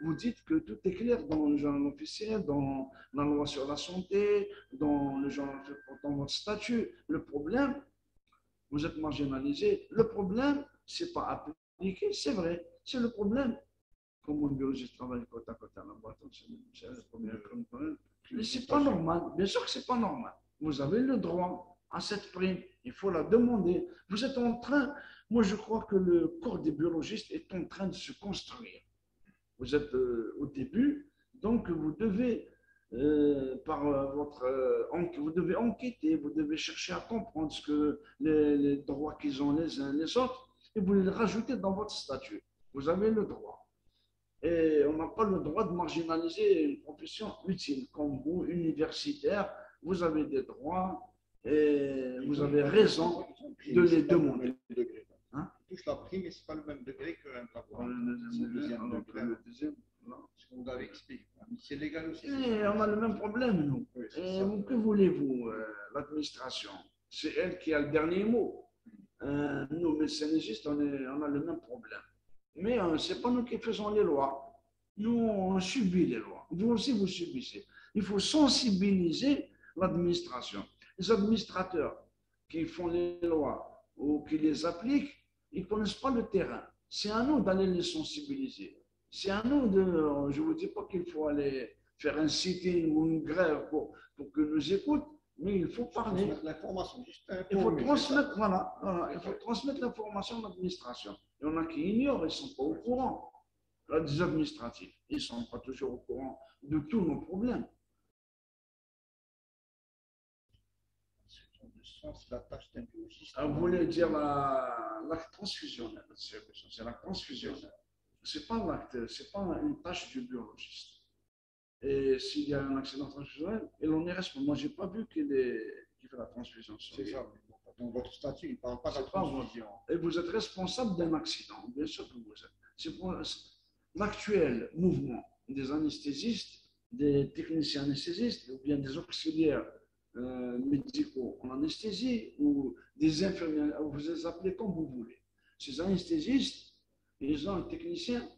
[SPEAKER 3] vous dites que tout est clair dans le journal officiel, dans la loi sur la santé, dans le journal, dans votre statut. Le problème, vous êtes marginalisé. Le problème, ce n'est pas appliqué, c'est vrai, c'est le problème. Comme un biologiste travaille côte à côte à la boîte, c'est le premier problème. Mais ce n'est pas normal, bien sûr que ce n'est pas normal. Vous avez le droit à cette prime, il faut la demander. Vous êtes en train, moi je crois que le corps des biologistes est en train de se construire. Vous êtes au début, donc vous devez, vous devez enquêter, vous devez chercher à comprendre ce que les droits qu'ils ont les uns les autres, et vous les rajoutez dans votre statut. Vous avez le droit. Et on n'a pas le droit de marginaliser une profession utile. Comme vous, universitaire, vous avez des droits et vous avez raison de les demander.
[SPEAKER 2] Hein? Il touche la prime, mais ce n'est pas le même degré qu'un laboratoire.
[SPEAKER 3] Le deuxième, non.
[SPEAKER 2] Ce que vous avez expliqué. C'est légal aussi.
[SPEAKER 3] Et on a le même problème, nous.
[SPEAKER 2] Oui,
[SPEAKER 3] et
[SPEAKER 2] ça.
[SPEAKER 3] que voulez-vous, l'administration? C'est elle qui a le dernier mot. Nous, médecins légistes, on a le même problème. Mais ce n'est pas nous qui faisons les lois. Nous, on subit les lois. Vous aussi, vous subissez. Il faut sensibiliser l'administration. Les administrateurs qui font les lois ou qui les appliquent, ils ne connaissent pas le terrain. C'est à nous d'aller les sensibiliser. C'est à nous de. Je ne vous dis pas qu'il faut aller faire un sitting ou une grève pour que nous écoutent, mais il faut parler.
[SPEAKER 2] L'information, juste
[SPEAKER 3] Il faut transmettre, voilà, il faut transmettre l'information à l'administration. Il y en a qui ignorent, ils ne sont pas au courant. Là, des administratifs, ils ne sont pas toujours au courant de tous nos problèmes.
[SPEAKER 2] La tâche d'un biologiste.
[SPEAKER 3] Vous voulez dire l'acte transfusionnel, c'est l'acte transfusionnel. Ce n'est pas l'acte, c'est pas une tâche du biologiste. Et s'il y a un accident transfusionnel, il en est responsable. Moi, je n'ai pas vu qu'il fait la transfusion.
[SPEAKER 2] C'est ça. Donc, votre statut, il ne parle pas de la transfusion.
[SPEAKER 3] Et vous êtes responsable d'un accident, bien sûr que vous êtes. C'est pour l'actuel mouvement des anesthésistes, des techniciens anesthésistes, ou bien des auxiliaires médicaux en anesthésie, ou des infirmiers, vous les appelez comme vous voulez. Ces anesthésistes, ils ont un technicien,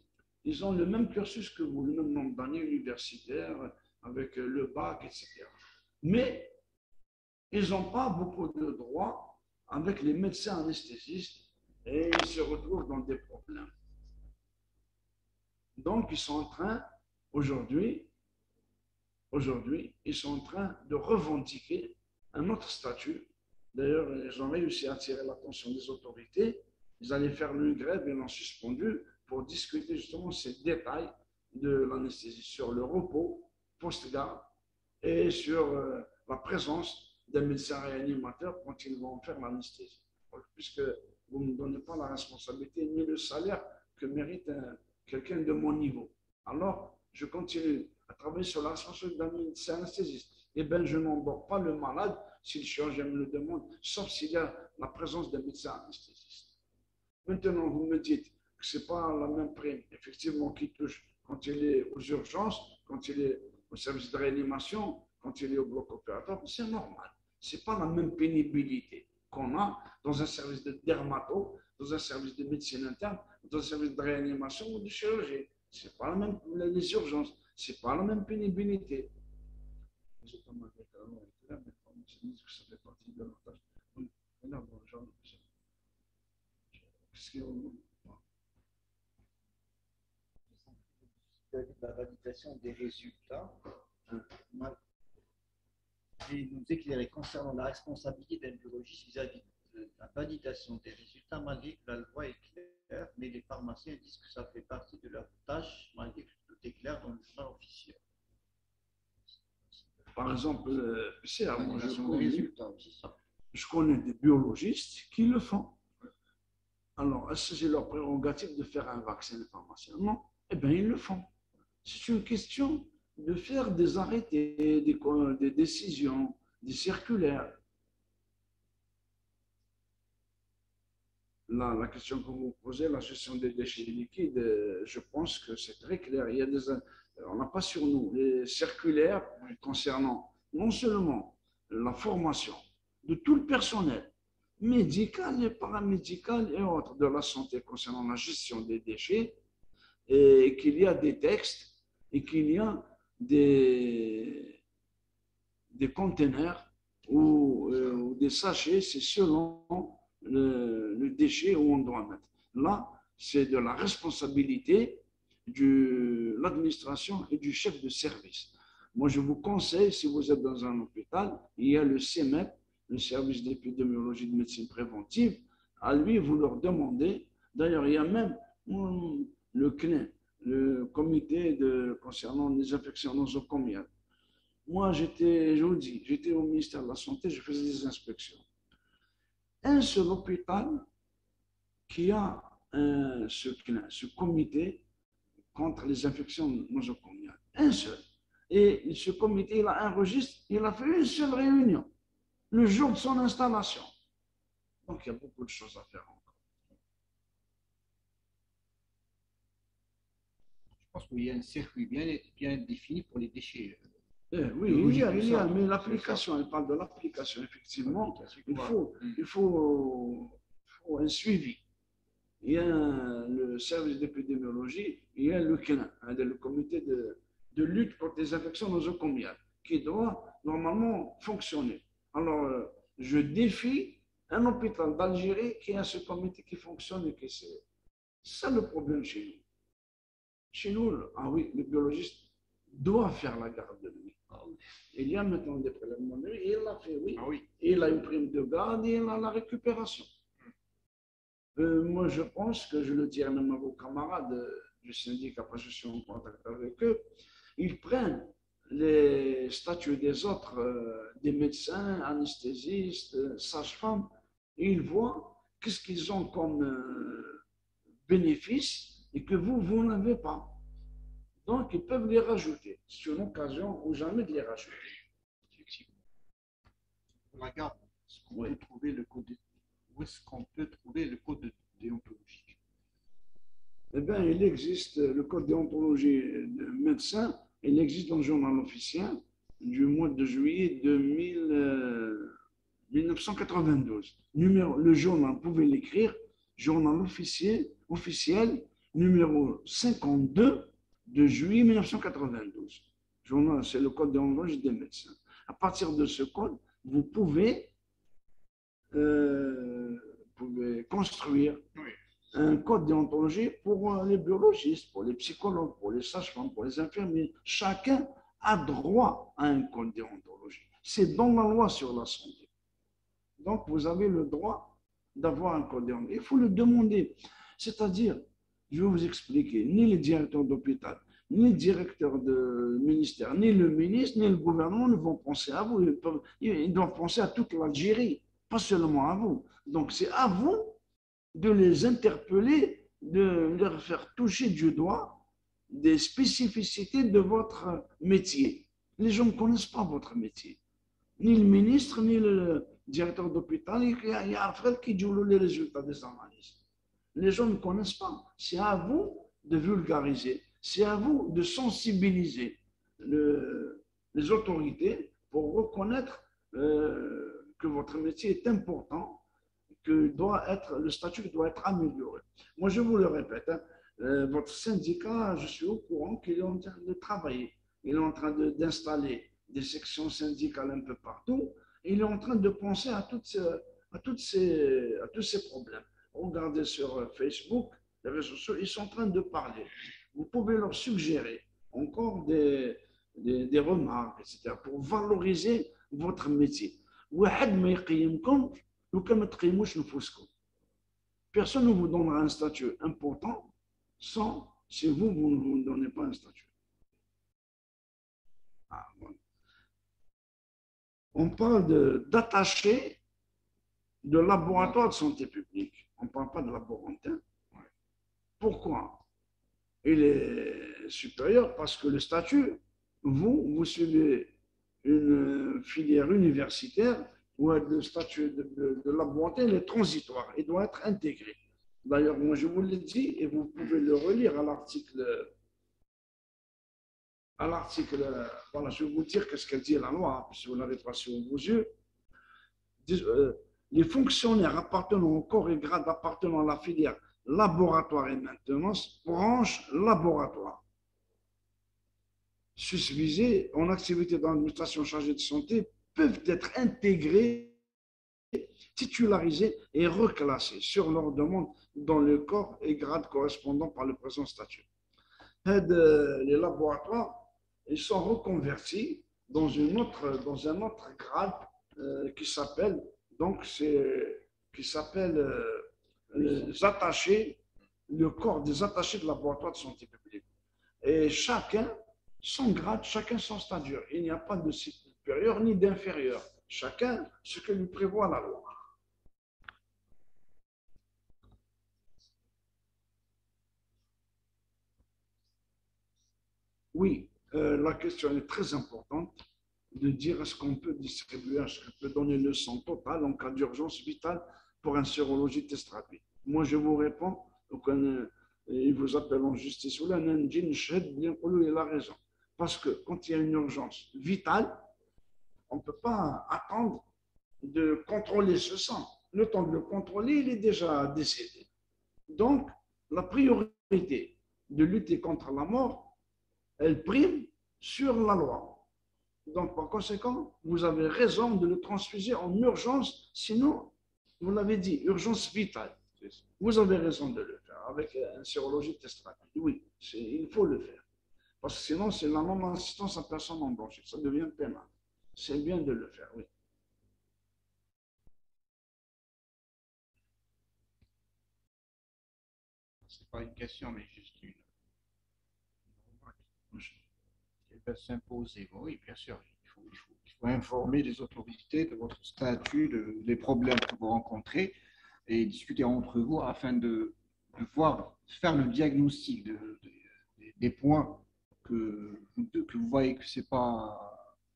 [SPEAKER 3] ils ont le même cursus que vous, le même nombre d'années universitaires, avec le bac, etc. Mais ils n'ont pas beaucoup de droits avec les médecins anesthésistes et ils se retrouvent dans des problèmes. Donc, ils sont en train, aujourd'hui, ils sont en train de revendiquer un autre statut. D'ailleurs, ils ont réussi à attirer l'attention des autorités. Ils allaient faire une grève, ils l'ont suspendu. pour discuter justement ces détails de l'anesthésie sur le repos post-garde et sur la présence d'un médecin réanimateur quand ils vont faire l'anesthésie. Puisque vous ne me donnez pas la responsabilité ni le salaire que mérite quelqu'un de mon niveau. Alors, je continue à travailler sur la responsabilité d'un médecin anesthésiste. Eh bien, je n'endors pas le malade si le chirurgien me le demande, sauf s'il y a la présence d'un médecin anesthésiste. Maintenant, vous me dites que ce n'est pas la même prime, effectivement, qui touche quand il est aux urgences, quand il est au service de réanimation, quand il est au bloc opératoire. C'est normal. Ce n'est pas la même pénibilité qu'on a dans un service de dermato, dans un service de médecine interne, dans un service de réanimation ou de chirurgie. Ce n'est pas la même, les urgences, ce n'est pas la même pénibilité. J'ai pas mal là, mais ça fait partie de la tâche.
[SPEAKER 2] La validation des résultats, et nous éclairer concernant la responsabilité d'un biologiste vis-à-vis de la validation des résultats, malgré que la loi est claire, mais les pharmaciens disent que ça fait partie de leur tâche, malgré que tout est clair dans le journal officiel.
[SPEAKER 3] Par exemple, moi,
[SPEAKER 2] je
[SPEAKER 3] connais des biologistes qui le font. Alors, est-ce que c'est leur prérogative de faire un vaccin, les pharmaciens? Non. Eh bien, ils le font. C'est une question de faire des arrêtés, des décisions, des circulaires. Là, la question que vous posez, la gestion des déchets liquides, je pense que c'est très clair. Il y a on n'a pas sur nous les circulaires concernant non seulement la formation de tout le personnel médical et paramédical et autres de la santé concernant la gestion des déchets, et qu'il y a des textes et qu'il y a des conteneurs ou des sachets, c'est selon le déchet où on doit mettre. Là, c'est de la responsabilité de l'administration et du chef de service. Moi, je vous conseille, si vous êtes dans un hôpital, il y a le CEMEP, le service d'épidémiologie de médecine préventive. À lui, vous leur demandez. D'ailleurs, il y a même le CNE, le comité concernant les infections nosocomiales. Moi, je vous dis, j'étais au ministère de la Santé, je faisais des inspections. Un seul hôpital qui a ce comité contre les infections nosocomiales. Un seul. Et ce comité, il a un registre, il a fait une seule réunion, le jour de son installation. Donc, il y a beaucoup de choses à faire encore.
[SPEAKER 2] Je pense qu'il y a un circuit bien défini pour les déchets.
[SPEAKER 3] Oui, il y a, mais l'application, elle parle de l'application, effectivement. Il faut un suivi. Il y a le service d'épidémiologie, il y a le CNA, le comité de lutte contre les infections nosocomiales, qui doit normalement fonctionner. Alors, je défie un hôpital d'Algérie qui a ce comité qui fonctionne et qui c'est ça le problème chez nous. Chez nous, le biologiste doit faire la garde de nuit. Il y a maintenant des prélèvements de nuit, et il l'a fait, oui. Et il a une prime de garde et il a la récupération. Moi, je pense que je le dis même à vos camarades du syndic, après je suis en contact avec eux, ils prennent les statuts des autres, des médecins, anesthésistes, sages-femmes, et ils voient qu'est-ce qu'ils ont comme bénéfice et que vous n'avez pas. Donc, ils peuvent les rajouter. C'est une occasion ou jamais de les rajouter.
[SPEAKER 2] Effectivement. La garde, où est-ce qu'on peut trouver le code déontologique?
[SPEAKER 3] Eh bien, il existe le code déontologie de médecin, il existe dans le journal officiel du mois de juillet 1992. Le journal, vous pouvez l'écrire, journal officiel numéro 52 de juillet 1992. Journal, c'est le code déontologie des médecins. À partir de ce code, vous pouvez construire un code déontologie pour les biologistes, pour les psychologues, pour les sages-femmes, pour les infirmiers. Chacun a droit à un code déontologie. C'est dans la loi sur la santé. Donc, vous avez le droit d'avoir un code déontologie. Il faut le demander. C'est-à-dire, Je vais vous expliquer. Ni les directeurs d'hôpital, ni le directeur de ministère, ni le ministre, ni le gouvernement ne vont penser à vous. Ils doivent penser à toute l'Algérie, pas seulement à vous. Donc, c'est à vous de les interpeller, de leur faire toucher du doigt des spécificités de votre métier. Les gens ne connaissent pas votre métier. Ni le ministre, ni le directeur d'hôpital, il y a un frère qui joue les résultats des analyses. Les gens ne connaissent pas. C'est à vous de vulgariser. C'est à vous de sensibiliser les autorités pour reconnaître que votre métier est important, que le statut doit être amélioré. Moi, je vous le répète, votre syndicat, je suis au courant qu'il est en train de travailler. Il est en train d'installer des sections syndicales un peu partout. Il est en train de penser à tous ces problèmes. Regardez sur Facebook, les réseaux sociaux, ils sont en train de parler. Vous pouvez leur suggérer encore des remarques, etc., pour valoriser votre métier. Personne ne vous donnera un statut important si vous ne vous donnez pas un statut. Voilà. On parle d'attaché de laboratoire de santé publique. On ne parle pas de laborantin. Pourquoi? Il est supérieur parce que le statut, vous suivez une filière universitaire où le statut de laborantin est transitoire et doit être intégré. D'ailleurs, moi je vous l'ai dit et vous pouvez le relire à l'article. Voilà, je vais vous dire ce qu'elle dit la loi, si vous l'avez pas sur vos yeux. Les fonctionnaires appartenant au corps et grade appartenant à la filière laboratoire et maintenance, branche laboratoire, susvisés en activité dans l'administration chargée de santé, peuvent être intégrés, titularisés et reclassés sur leur demande dans le corps et grade correspondant par le présent statut. Les laboratoires, ils sont reconvertis dans un autre grade qui s'appelle les attachés, le corps des attachés de laboratoire de santé publique. Et chacun son grade, chacun son statut. Il n'y a pas de supérieur ni d'inférieur. Chacun ce que lui prévoit la loi. Oui, la question est très importante de dire est-ce qu'on peut distribuer, est-ce qu'on peut donner le sang total en cas d'urgence vitale pour un sérologie test rapide. Moi, je vous réponds, ils vous appellent en justice, il a raison. Parce que quand il y a une urgence vitale, on ne peut pas attendre de contrôler ce sang. Le temps de le contrôler, il est déjà décédé. Donc, la priorité de lutter contre la mort, elle prime sur la loi. Donc, par conséquent, vous avez raison de le transfuser en urgence, sinon, vous l'avez dit, urgence vitale. Vous avez raison de le faire avec un sérologie test rapide. Oui, il faut le faire. Parce que sinon, c'est la non-assistance à personne en danger. Ça devient pénal. C'est bien de le faire, oui.
[SPEAKER 2] Ce n'est pas une question, mais juste une remarque. Elle va s'imposer. Oui, bien sûr. Il faut informer les autorités de votre statut, des problèmes que vous rencontrez et discuter entre vous afin de faire le diagnostic des points que vous voyez que c'est pas,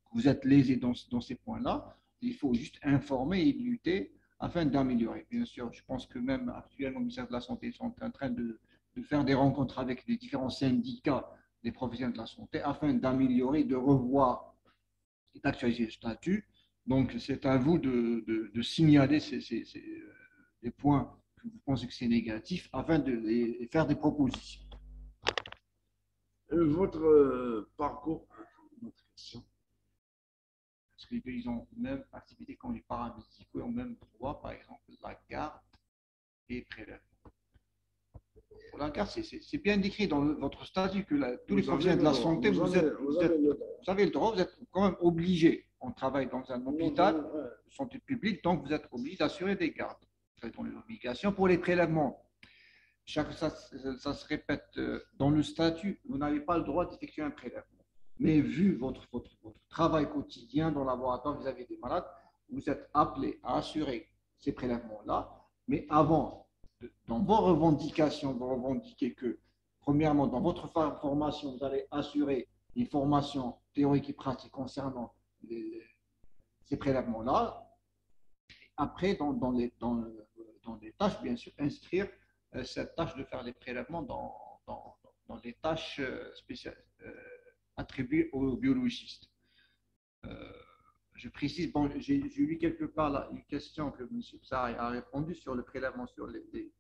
[SPEAKER 2] que vous êtes lésé dans ces points-là. Il faut juste informer et lutter afin d'améliorer. Bien sûr, je pense que même actuellement, le ministère de la Santé sont en train de faire des rencontres avec les différents syndicats des professionnels de la santé afin d'améliorer, de revoir et d'actualiser le statut. Donc, c'est à vous de signaler les points que vous pensez que c'est négatif afin de faire des propositions.
[SPEAKER 3] Votre parcours,
[SPEAKER 2] Notre question. Parce qu'ils ont même activité quand les paramédicaux ont même droit, par exemple, la garde et prélèvement. Pour la garde, c'est bien décrit dans votre statut que tous les professionnels de la santé, vous avez le droit, vous êtes quand même obligé. On travaille dans un hôpital de santé publique, donc vous êtes obligé d'assurer des gardes. Vous avez les obligations pour les prélèvements. ça se répète dans le statut, vous n'avez pas le droit d'effectuer un prélèvement. Mais vu votre travail quotidien dans le laboratoire vis-à-vis des malades, vous êtes appelé à assurer ces prélèvements-là. Mais avant, dans vos revendications, vous revendiquez que, premièrement, dans votre formation, vous allez assurer une formation théorique et pratique concernant ces prélèvements-là. Après, dans les tâches, bien sûr, inscrire cette tâche de faire les prélèvements dans les tâches spéciales attribuées aux biologistes. Je précise, bon, j'ai lu quelque part là, une question que M. Psari a répondu sur le prélèvement sur les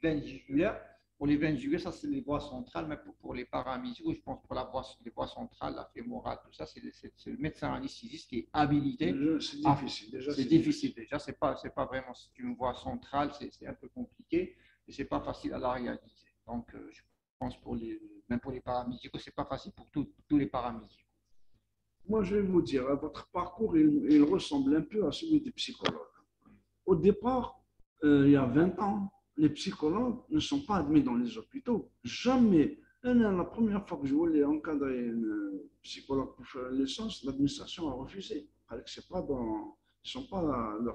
[SPEAKER 2] veines jugulaires. Pour les veines jugulaires, ça c'est les voies centrales, mais pour les paramédicaux, je pense pour les voies centrales, la fémorale, tout ça, c'est le médecin anesthésiste qui est habilité.
[SPEAKER 3] C'est difficile. Déjà,
[SPEAKER 2] c'est difficile. Déjà, c'est pas vraiment une voie centrale, c'est un peu compliqué et c'est pas facile à la réaliser. Donc, je pense même pour les paramédicaux, c'est pas facile pour tous les paramédicaux.
[SPEAKER 3] Moi, je vais vous dire, votre parcours, il ressemble un peu à celui des psychologues. Au départ, il y a 20 ans, les psychologues ne sont pas admis dans les hôpitaux. Jamais. La première fois que je voulais encadrer un psychologue pour faire une licence, l'administration a refusé. Leur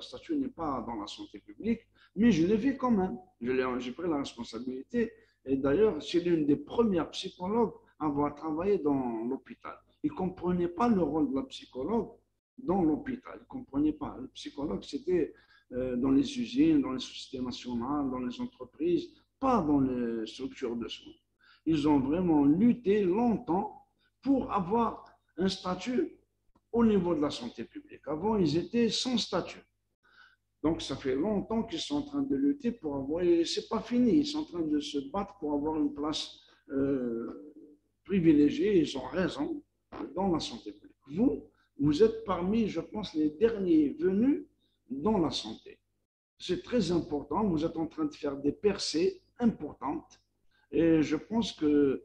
[SPEAKER 3] statut n'est pas dans la santé publique, mais je l'ai fait quand même. J'ai pris la responsabilité. Et d'ailleurs, c'est l'une des premières psychologues à avoir travaillé dans l'hôpital. Ils ne comprenaient pas le rôle de la psychologue dans l'hôpital. Ils ne comprenaient pas. Le psychologue, c'était dans les usines, dans les sociétés nationales, dans les entreprises, pas dans les structures de soins. Ils ont vraiment lutté longtemps pour avoir un statut au niveau de la santé publique. Avant, ils étaient sans statut. Donc, ça fait longtemps qu'ils sont en train de lutter pour avoir, et ce n'est pas fini, ils sont en train de se battre pour avoir une place privilégiée, ils ont raison, dans la santé publique. Vous êtes parmi, je pense, les derniers venus dans la santé. C'est très important, vous êtes en train de faire des percées importantes et je pense que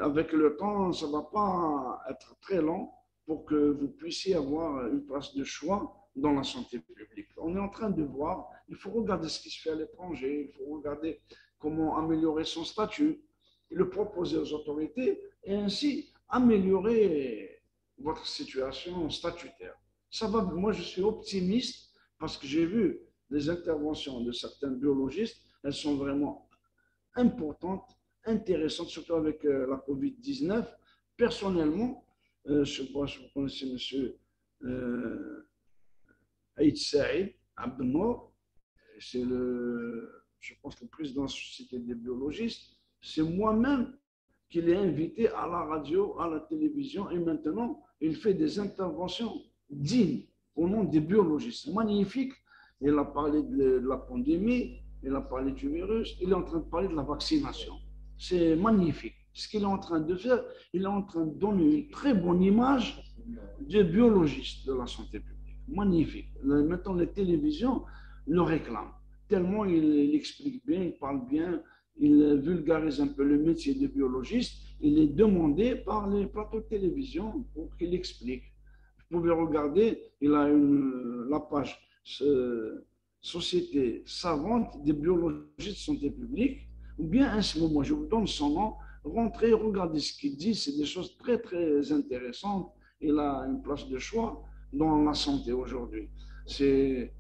[SPEAKER 3] avec le temps, ça ne va pas être très long pour que vous puissiez avoir une place de choix dans la santé publique. On est en train de voir, il faut regarder ce qui se fait à l'étranger, il faut regarder comment améliorer son statut, le proposer aux autorités et ainsi améliorer votre situation statutaire. Ça va, moi, je suis optimiste parce que j'ai vu les interventions de certains biologistes, elles sont vraiment importantes, intéressantes, surtout avec la COVID-19. Personnellement, je sais pas si vous connaissez M. Aïd Saïd Abdelmour, c'est je pense, le président de la Société des biologistes. C'est moi-même qui l'ai invité à la radio, à la télévision, et maintenant, il fait des interventions dignes au nom des biologistes. Magnifique. Il a parlé de la pandémie, il a parlé du virus, il est en train de parler de la vaccination. C'est magnifique. Ce qu'il est en train de faire, il est en train de donner une très bonne image des biologistes de la santé publique. Magnifique. Maintenant, les télévisions le réclament. Tellement il explique bien, il parle bien, il vulgarise un peu le métier de biologiste. Il est demandé par les plateaux de télévision pour qu'il explique. Vous pouvez regarder, il a la page Société savante des biologistes de santé publique, ou bien à ce moment, je vous donne son nom, rentrez, regardez ce qu'il dit, c'est des choses très très intéressantes. Il a une place de choix dans la santé aujourd'hui. C'est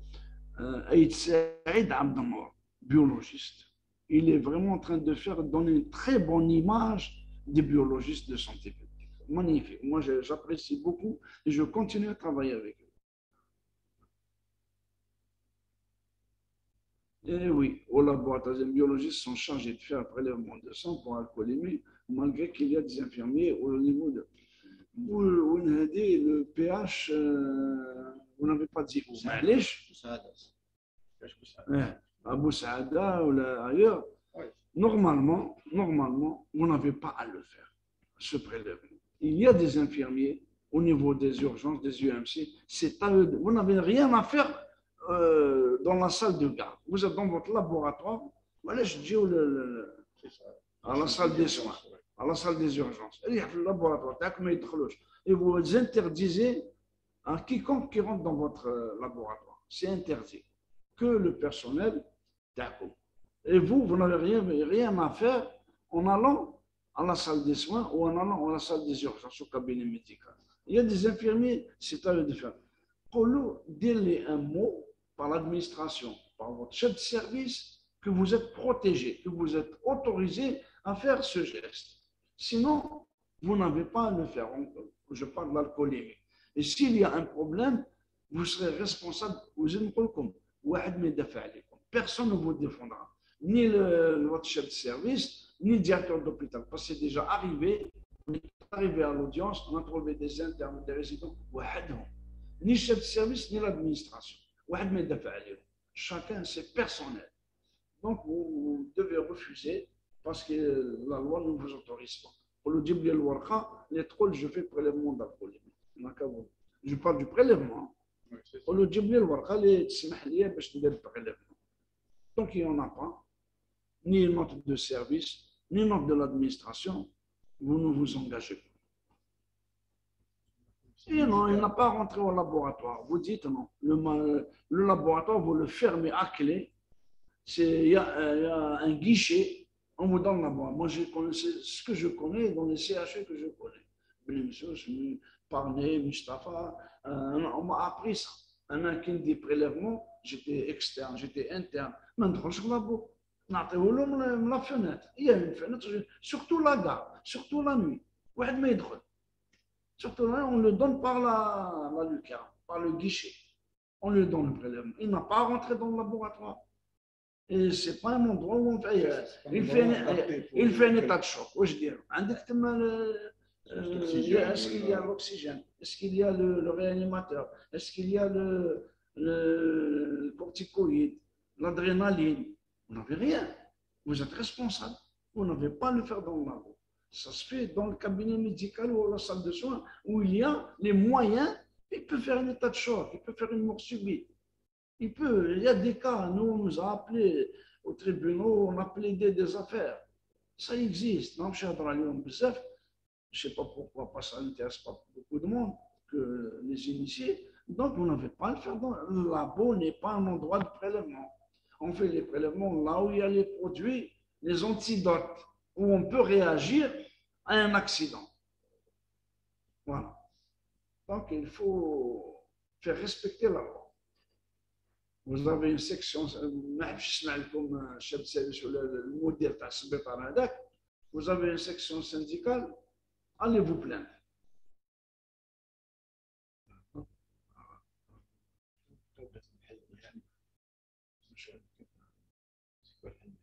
[SPEAKER 3] Aïd Saïd Abdelmour, biologiste. Il est vraiment en train de donner une très bonne image des biologistes de santé publique. Magnifique. Moi, j'apprécie beaucoup et je continue à travailler avec eux. Et oui, au laboratoire, les biologistes sont chargés de faire un prélèvement de sang pour alcoolémie, malgré qu'il y a des infirmiers au niveau de. Le pH, vous n'avez pas dit où, Abu Saada ou ailleurs. Normalement, vous n'avez pas à le faire, ce prélèvement. Il y a des infirmiers au niveau des urgences, des UMC, c'est à eux. Vous n'avez rien à faire dans la salle de garde. Vous êtes dans votre laboratoire, voilà, je dis à la salle des soins, à la salle des urgences. Il y a le laboratoire, et vous interdisez à quiconque qui rentre dans votre laboratoire. C'est interdit. Que le personnel d'accord. Et vous n'avez rien à faire en allant à la salle des soins ou en allant à la salle des urgences au cabinet médical. Il y a des infirmiers, c'est à eux de faire. Dites-les un mot par l'administration, par votre chef de service, que vous êtes protégé, que vous êtes autorisé à faire ce geste. Sinon, vous n'avez pas à le faire. Je parle de l'alcoolémie. Et s'il y a un problème, vous serez responsable. Personne ne vous défendra. Ni votre chef de service, ni le directeur d'hôpital. Parce que c'est déjà arrivé, on est arrivé à l'audience, on a trouvé des internes, des résidents, ni le chef de service, ni l'administration. Chacun, c'est personnel. Donc, vous devez refuser parce que la loi ne vous autorise pas. Pour le djibli les trolls, je fais prélèvement d'alcoolémie. Je parle du prélèvement. Pour le djibli les tsmahliya باش ندير prélèvement. Donc, il n'y en a pas, ni note de service, ni note de l'administration, vous ne vous engagez pas. Et non, il n'a pas rentré au laboratoire. Vous dites non. Le laboratoire, vous le fermez à clé. Il y a un guichet, on vous donne la boîte. Moi, ce que je connais dans les CHU que je connais. Parné, Mustafa, on m'a appris ça. Un qui des prélèvements, j'étais externe, j'étais interne. Maintenant, je labo. La fenêtre. Il y a une fenêtre, surtout la gare, surtout la nuit. Surtout là, on le donne par la lucarne, par le guichet. On lui donne le prélèvement. Il n'a pas rentré dans le laboratoire. Et ce n'est pas un endroit où on fait. Il fait un état de choc. Je dis, est-ce qu'il y a l'oxygène? Est-ce qu'il y a le réanimateur? Est-ce qu'il y a le corticoïde, l'adrénaline? Vous n'avez rien. Vous êtes responsable. Vous n'avez pas à le faire dans le labo. Ça se fait dans le cabinet médical ou la salle de soins où il y a les moyens. Il peut faire un état de choc, il peut faire une mort subite. Il y a des cas, nous, on nous a appelés au tribunal, on a plaidé des affaires. Ça existe. Je ne sais pas pourquoi, ça n'intéresse pas beaucoup de monde, que les initiés. Donc, vous n'avez pas à le faire. Le labo n'est pas un endroit de prélèvement. On fait les prélèvements là où il y a les produits, les antidotes, où on peut réagir à un accident. Voilà. Donc, il faut faire respecter la loi. Vous avez une section, comme chef de service ou le modèle de vous avez une section syndicale, allez vous plaindre.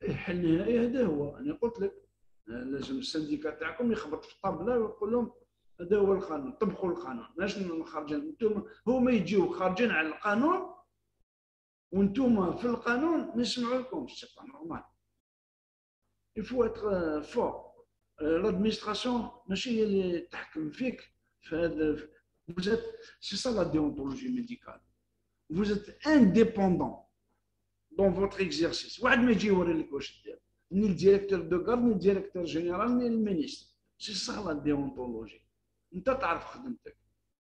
[SPEAKER 3] الحل النهائي هذا هو. انا قلت لك لازم السنديكات تاعكم يخبط في الطابله ويقول لهم هذا هو القانون، طبقوا القانون. ماشي خارجين انتم هما يجيو خارجين على القانون وانتم في القانون ما يسمعوا لكمش. سي با نورمال. il faut être fort. L'administration ماشي هي اللي تحكم فيك في هذا. vous êtes, c'est ça la déontologie médicale. Vous êtes indépendant dans votre exercice. واحد ما يجي يوري لك واش دير، ni le directeur de garde, ni le directeur général, ni le ministre. C'est ça la déontologie. انت تعرف خدمتك،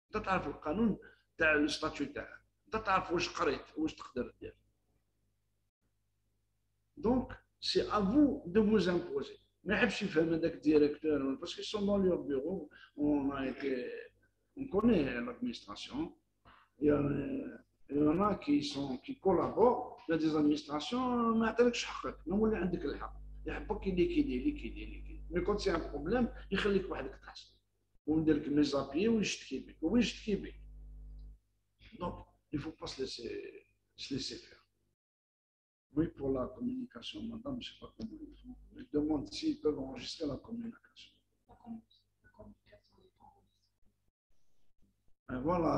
[SPEAKER 3] انت تعرف القانون تاع الستاتيو تاعك، انت تعرف واش قريت واش تقدر دير. Donc c'est à vous de vous imposer. ما يحبش يفهم هذاك الديريكتور parce qu'ils sont dans leur bureau. On connaît l'administration. Il y en a qui collaborent. Il y a des administrations ما يعطيلكش حقك، نولي عندك الحق، يحبك يليكيدي. Mais quand c'est un problème يخليك وحدك تحس وندير لك ميزابي ويشتكي بك ويشتكي بك. Donc il ne faut pas se laisser faire. Oui, pour la communication, madame, je ne sais pas comment ils font. Je demande s'ils peuvent enregistrer la communication. Et voilà,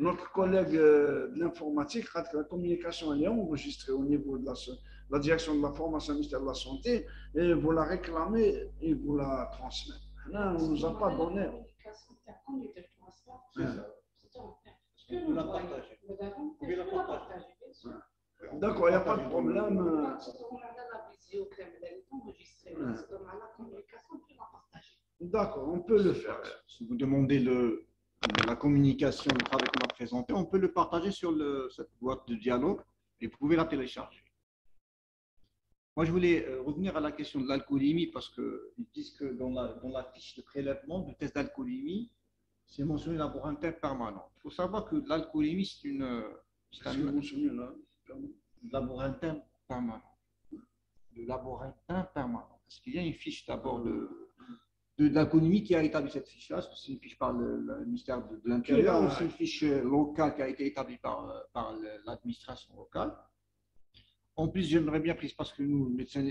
[SPEAKER 3] notre collègue de l'informatique, la communication elle est enregistrée au niveau de la direction de la formation du ministère de la Santé, et vous la réclamez et vous la transmettez. Là, on ne nous a pas donné. D'accord, il n'y a pas de problème. D'accord, on peut le faire.
[SPEAKER 2] Si vous demandez la communication, le travail qu'on a présenté, on peut le partager sur cette boîte de dialogue et vous pouvez la télécharger. Moi, je voulais revenir à la question de l'alcoolémie parce qu'ils disent que dans la fiche de prélèvement du test d'alcoolémie, c'est mentionné laborantin permanent. Il faut savoir que l'alcoolémie, c'est
[SPEAKER 3] Qu'est-ce que vous mentionnez là?
[SPEAKER 2] laborantin permanent. Le laborantin permanent. Parce qu'il y a une fiche d'abord de l'alcoolémie qui a établi cette fiche-là, parce que c'est une fiche par le ministère de l'Intérieur, c'est une fiche locale qui a été établie par l'administration locale. En plus, j'aimerais bien préciser, parce que nous, médecins,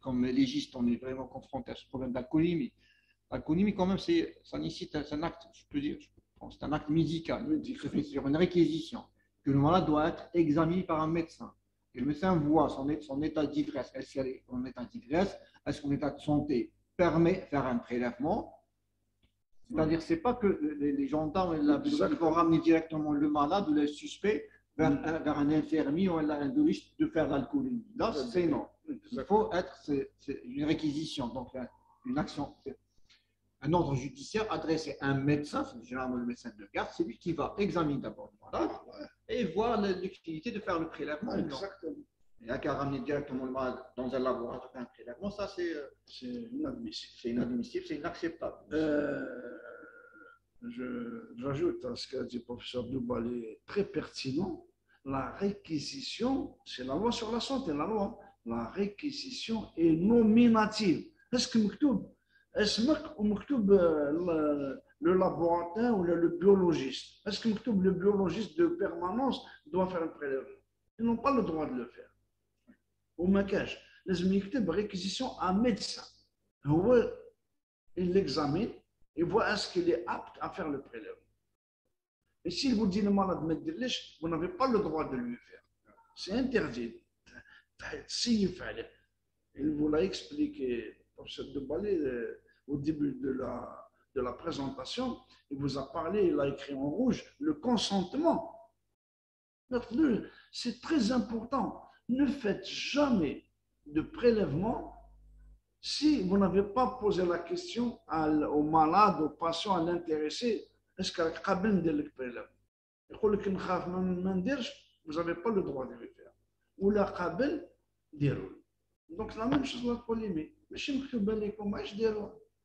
[SPEAKER 2] comme légistes, on est vraiment confrontés à ce problème d'alcoolémie. L'alcoolémie, quand même, ça nécessite un acte, je peux dire, c'est un acte médical, qui se fait sur une réquisition, que le malade doit être examiné par un médecin. Et le médecin voit son état d'ivresse. Est-ce qu'il est en état d'ivresse? Est-ce que son état de santé permet de faire un prélèvement? C'est-à-dire, ce n'est pas que les gendarmes ils vont ramener directement le malade ou le suspect vers un infirmier ou un dentiste de faire l'alcoolémie. Là, c'est non. Il faut être, c'est une réquisition, donc une action, un ordre judiciaire adressé à un médecin, c'est généralement le médecin de garde, c'est lui qui va examiner d'abord le malade et voir l'utilité de faire le prélèvement.
[SPEAKER 3] Exactement.
[SPEAKER 2] Il n'y a qu'à ramener directement le malade dans un laboratoire faire un prélèvement, ça c'est
[SPEAKER 3] inadmissible.
[SPEAKER 2] C'est inadmissible, c'est inacceptable.
[SPEAKER 3] J'ajoute à ce qu'a dit le professeur Doubalé, très pertinent. La réquisition, c'est la loi sur la santé, la loi. La réquisition est nominative. Est-ce que le laboratoire ou le biologiste? Est-ce que le biologiste de permanence doit faire un prélèvement? Ils n'ont pas le droit de le faire. Au maquage, les réquisition à un médecin. Il l'examine et voit est-ce qu'il est apte à faire le prélèvement. Et s'il vous dit le malade vous n'avez pas le droit de lui faire. C'est interdit. Il vous l'a expliqué, professeur Doubalé, au début de la présentation. Il vous a parlé, il a écrit en rouge, le consentement. C'est très important. Ne faites jamais de prélèvement si vous n'avez pas posé la question au malade, au patient, à l'intéressé. Est-ce qu'il est capable de le prélèvement? Vous n'avez pas le droit de le faire. Ou la capable de. Donc, la même chose, la polémique. Mais je ne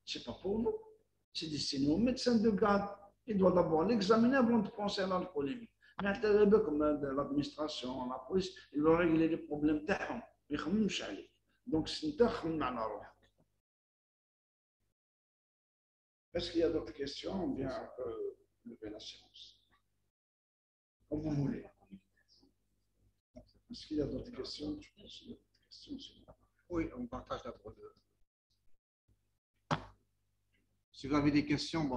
[SPEAKER 3] c'est pas pour nous. C'est destiné au médecin de garde. Il doit d'abord l'examiner avant de penser à l'alcoolémie. Mais comme l'administration, la police, ils vont régler les problèmes. Donc, c'est un. Est-ce qu'il y a d'autres questions? On vient lever la séance. Comme vous voulez. Est-ce qu'il y a d'autres questions?
[SPEAKER 2] Oui, on partage d'abord. Si vous avez des questions,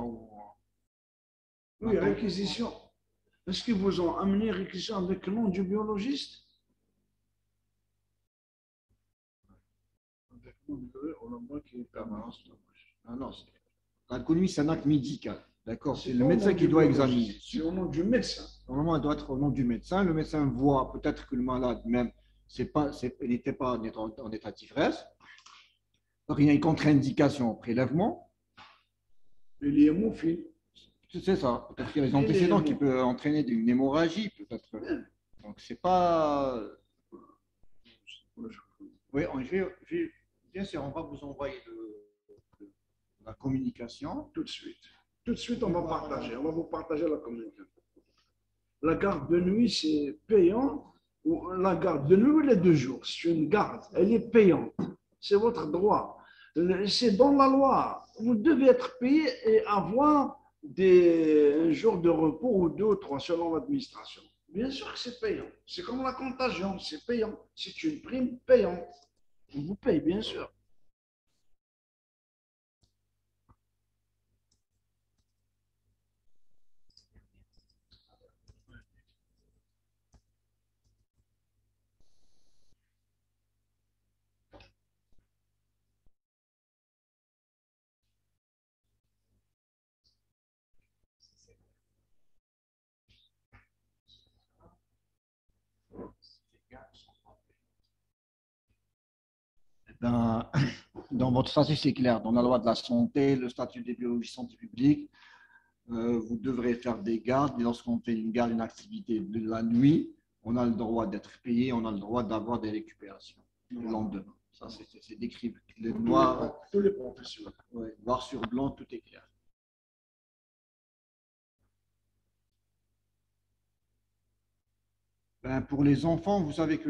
[SPEAKER 3] oui, réquisition. Est-ce qu'ils vous ont amené réquisition avec le nom du biologiste? Avec le nom du biologiste, on a moins qui est permanence.
[SPEAKER 2] Ah non, l'alcoolémie, c'est un acte médical. D'accord, c'est le médecin qui doit examiner.
[SPEAKER 3] C'est au nom du médecin.
[SPEAKER 2] Normalement, elle doit être au nom du médecin. Le médecin voit peut-être que le malade même, il n'était pas en état d'ivresse. Donc, il y a une contre-indication au prélèvement.
[SPEAKER 3] Il est hémophile.
[SPEAKER 2] C'est ça. Peut-être qu'il y a des antécédents qui peuvent entraîner une hémorragie, peut-être. Donc, c'est pas. Oui, bien sûr, on va vous envoyer la communication.
[SPEAKER 3] Tout de suite. Tout de suite, on va partager. On va vous partager la communication. La garde de nuit, c'est payant. Ou la garde de nuit, les 2 jours. C'est une garde. Elle est payante. C'est votre droit. C'est dans la loi. Vous devez être payé et avoir un jour de repos ou 2 ou 3 selon l'administration. Bien sûr que c'est payant. C'est comme la contagion. C'est payant. C'est une prime payante. On vous paye, bien sûr.
[SPEAKER 2] Dans votre statut, c'est clair. Dans la loi de la santé, le statut des biologistes santé publique, vous devrez faire des gardes. Et lorsqu'on fait une garde, une activité de la nuit, on a le droit d'être payé, on a le droit d'avoir des récupérations. le lendemain. Ça, c'est décrit. Le noir,
[SPEAKER 3] Tous les professeurs.
[SPEAKER 2] ouais, noir sur blanc, tout est clair. Ben, pour les enfants, vous savez que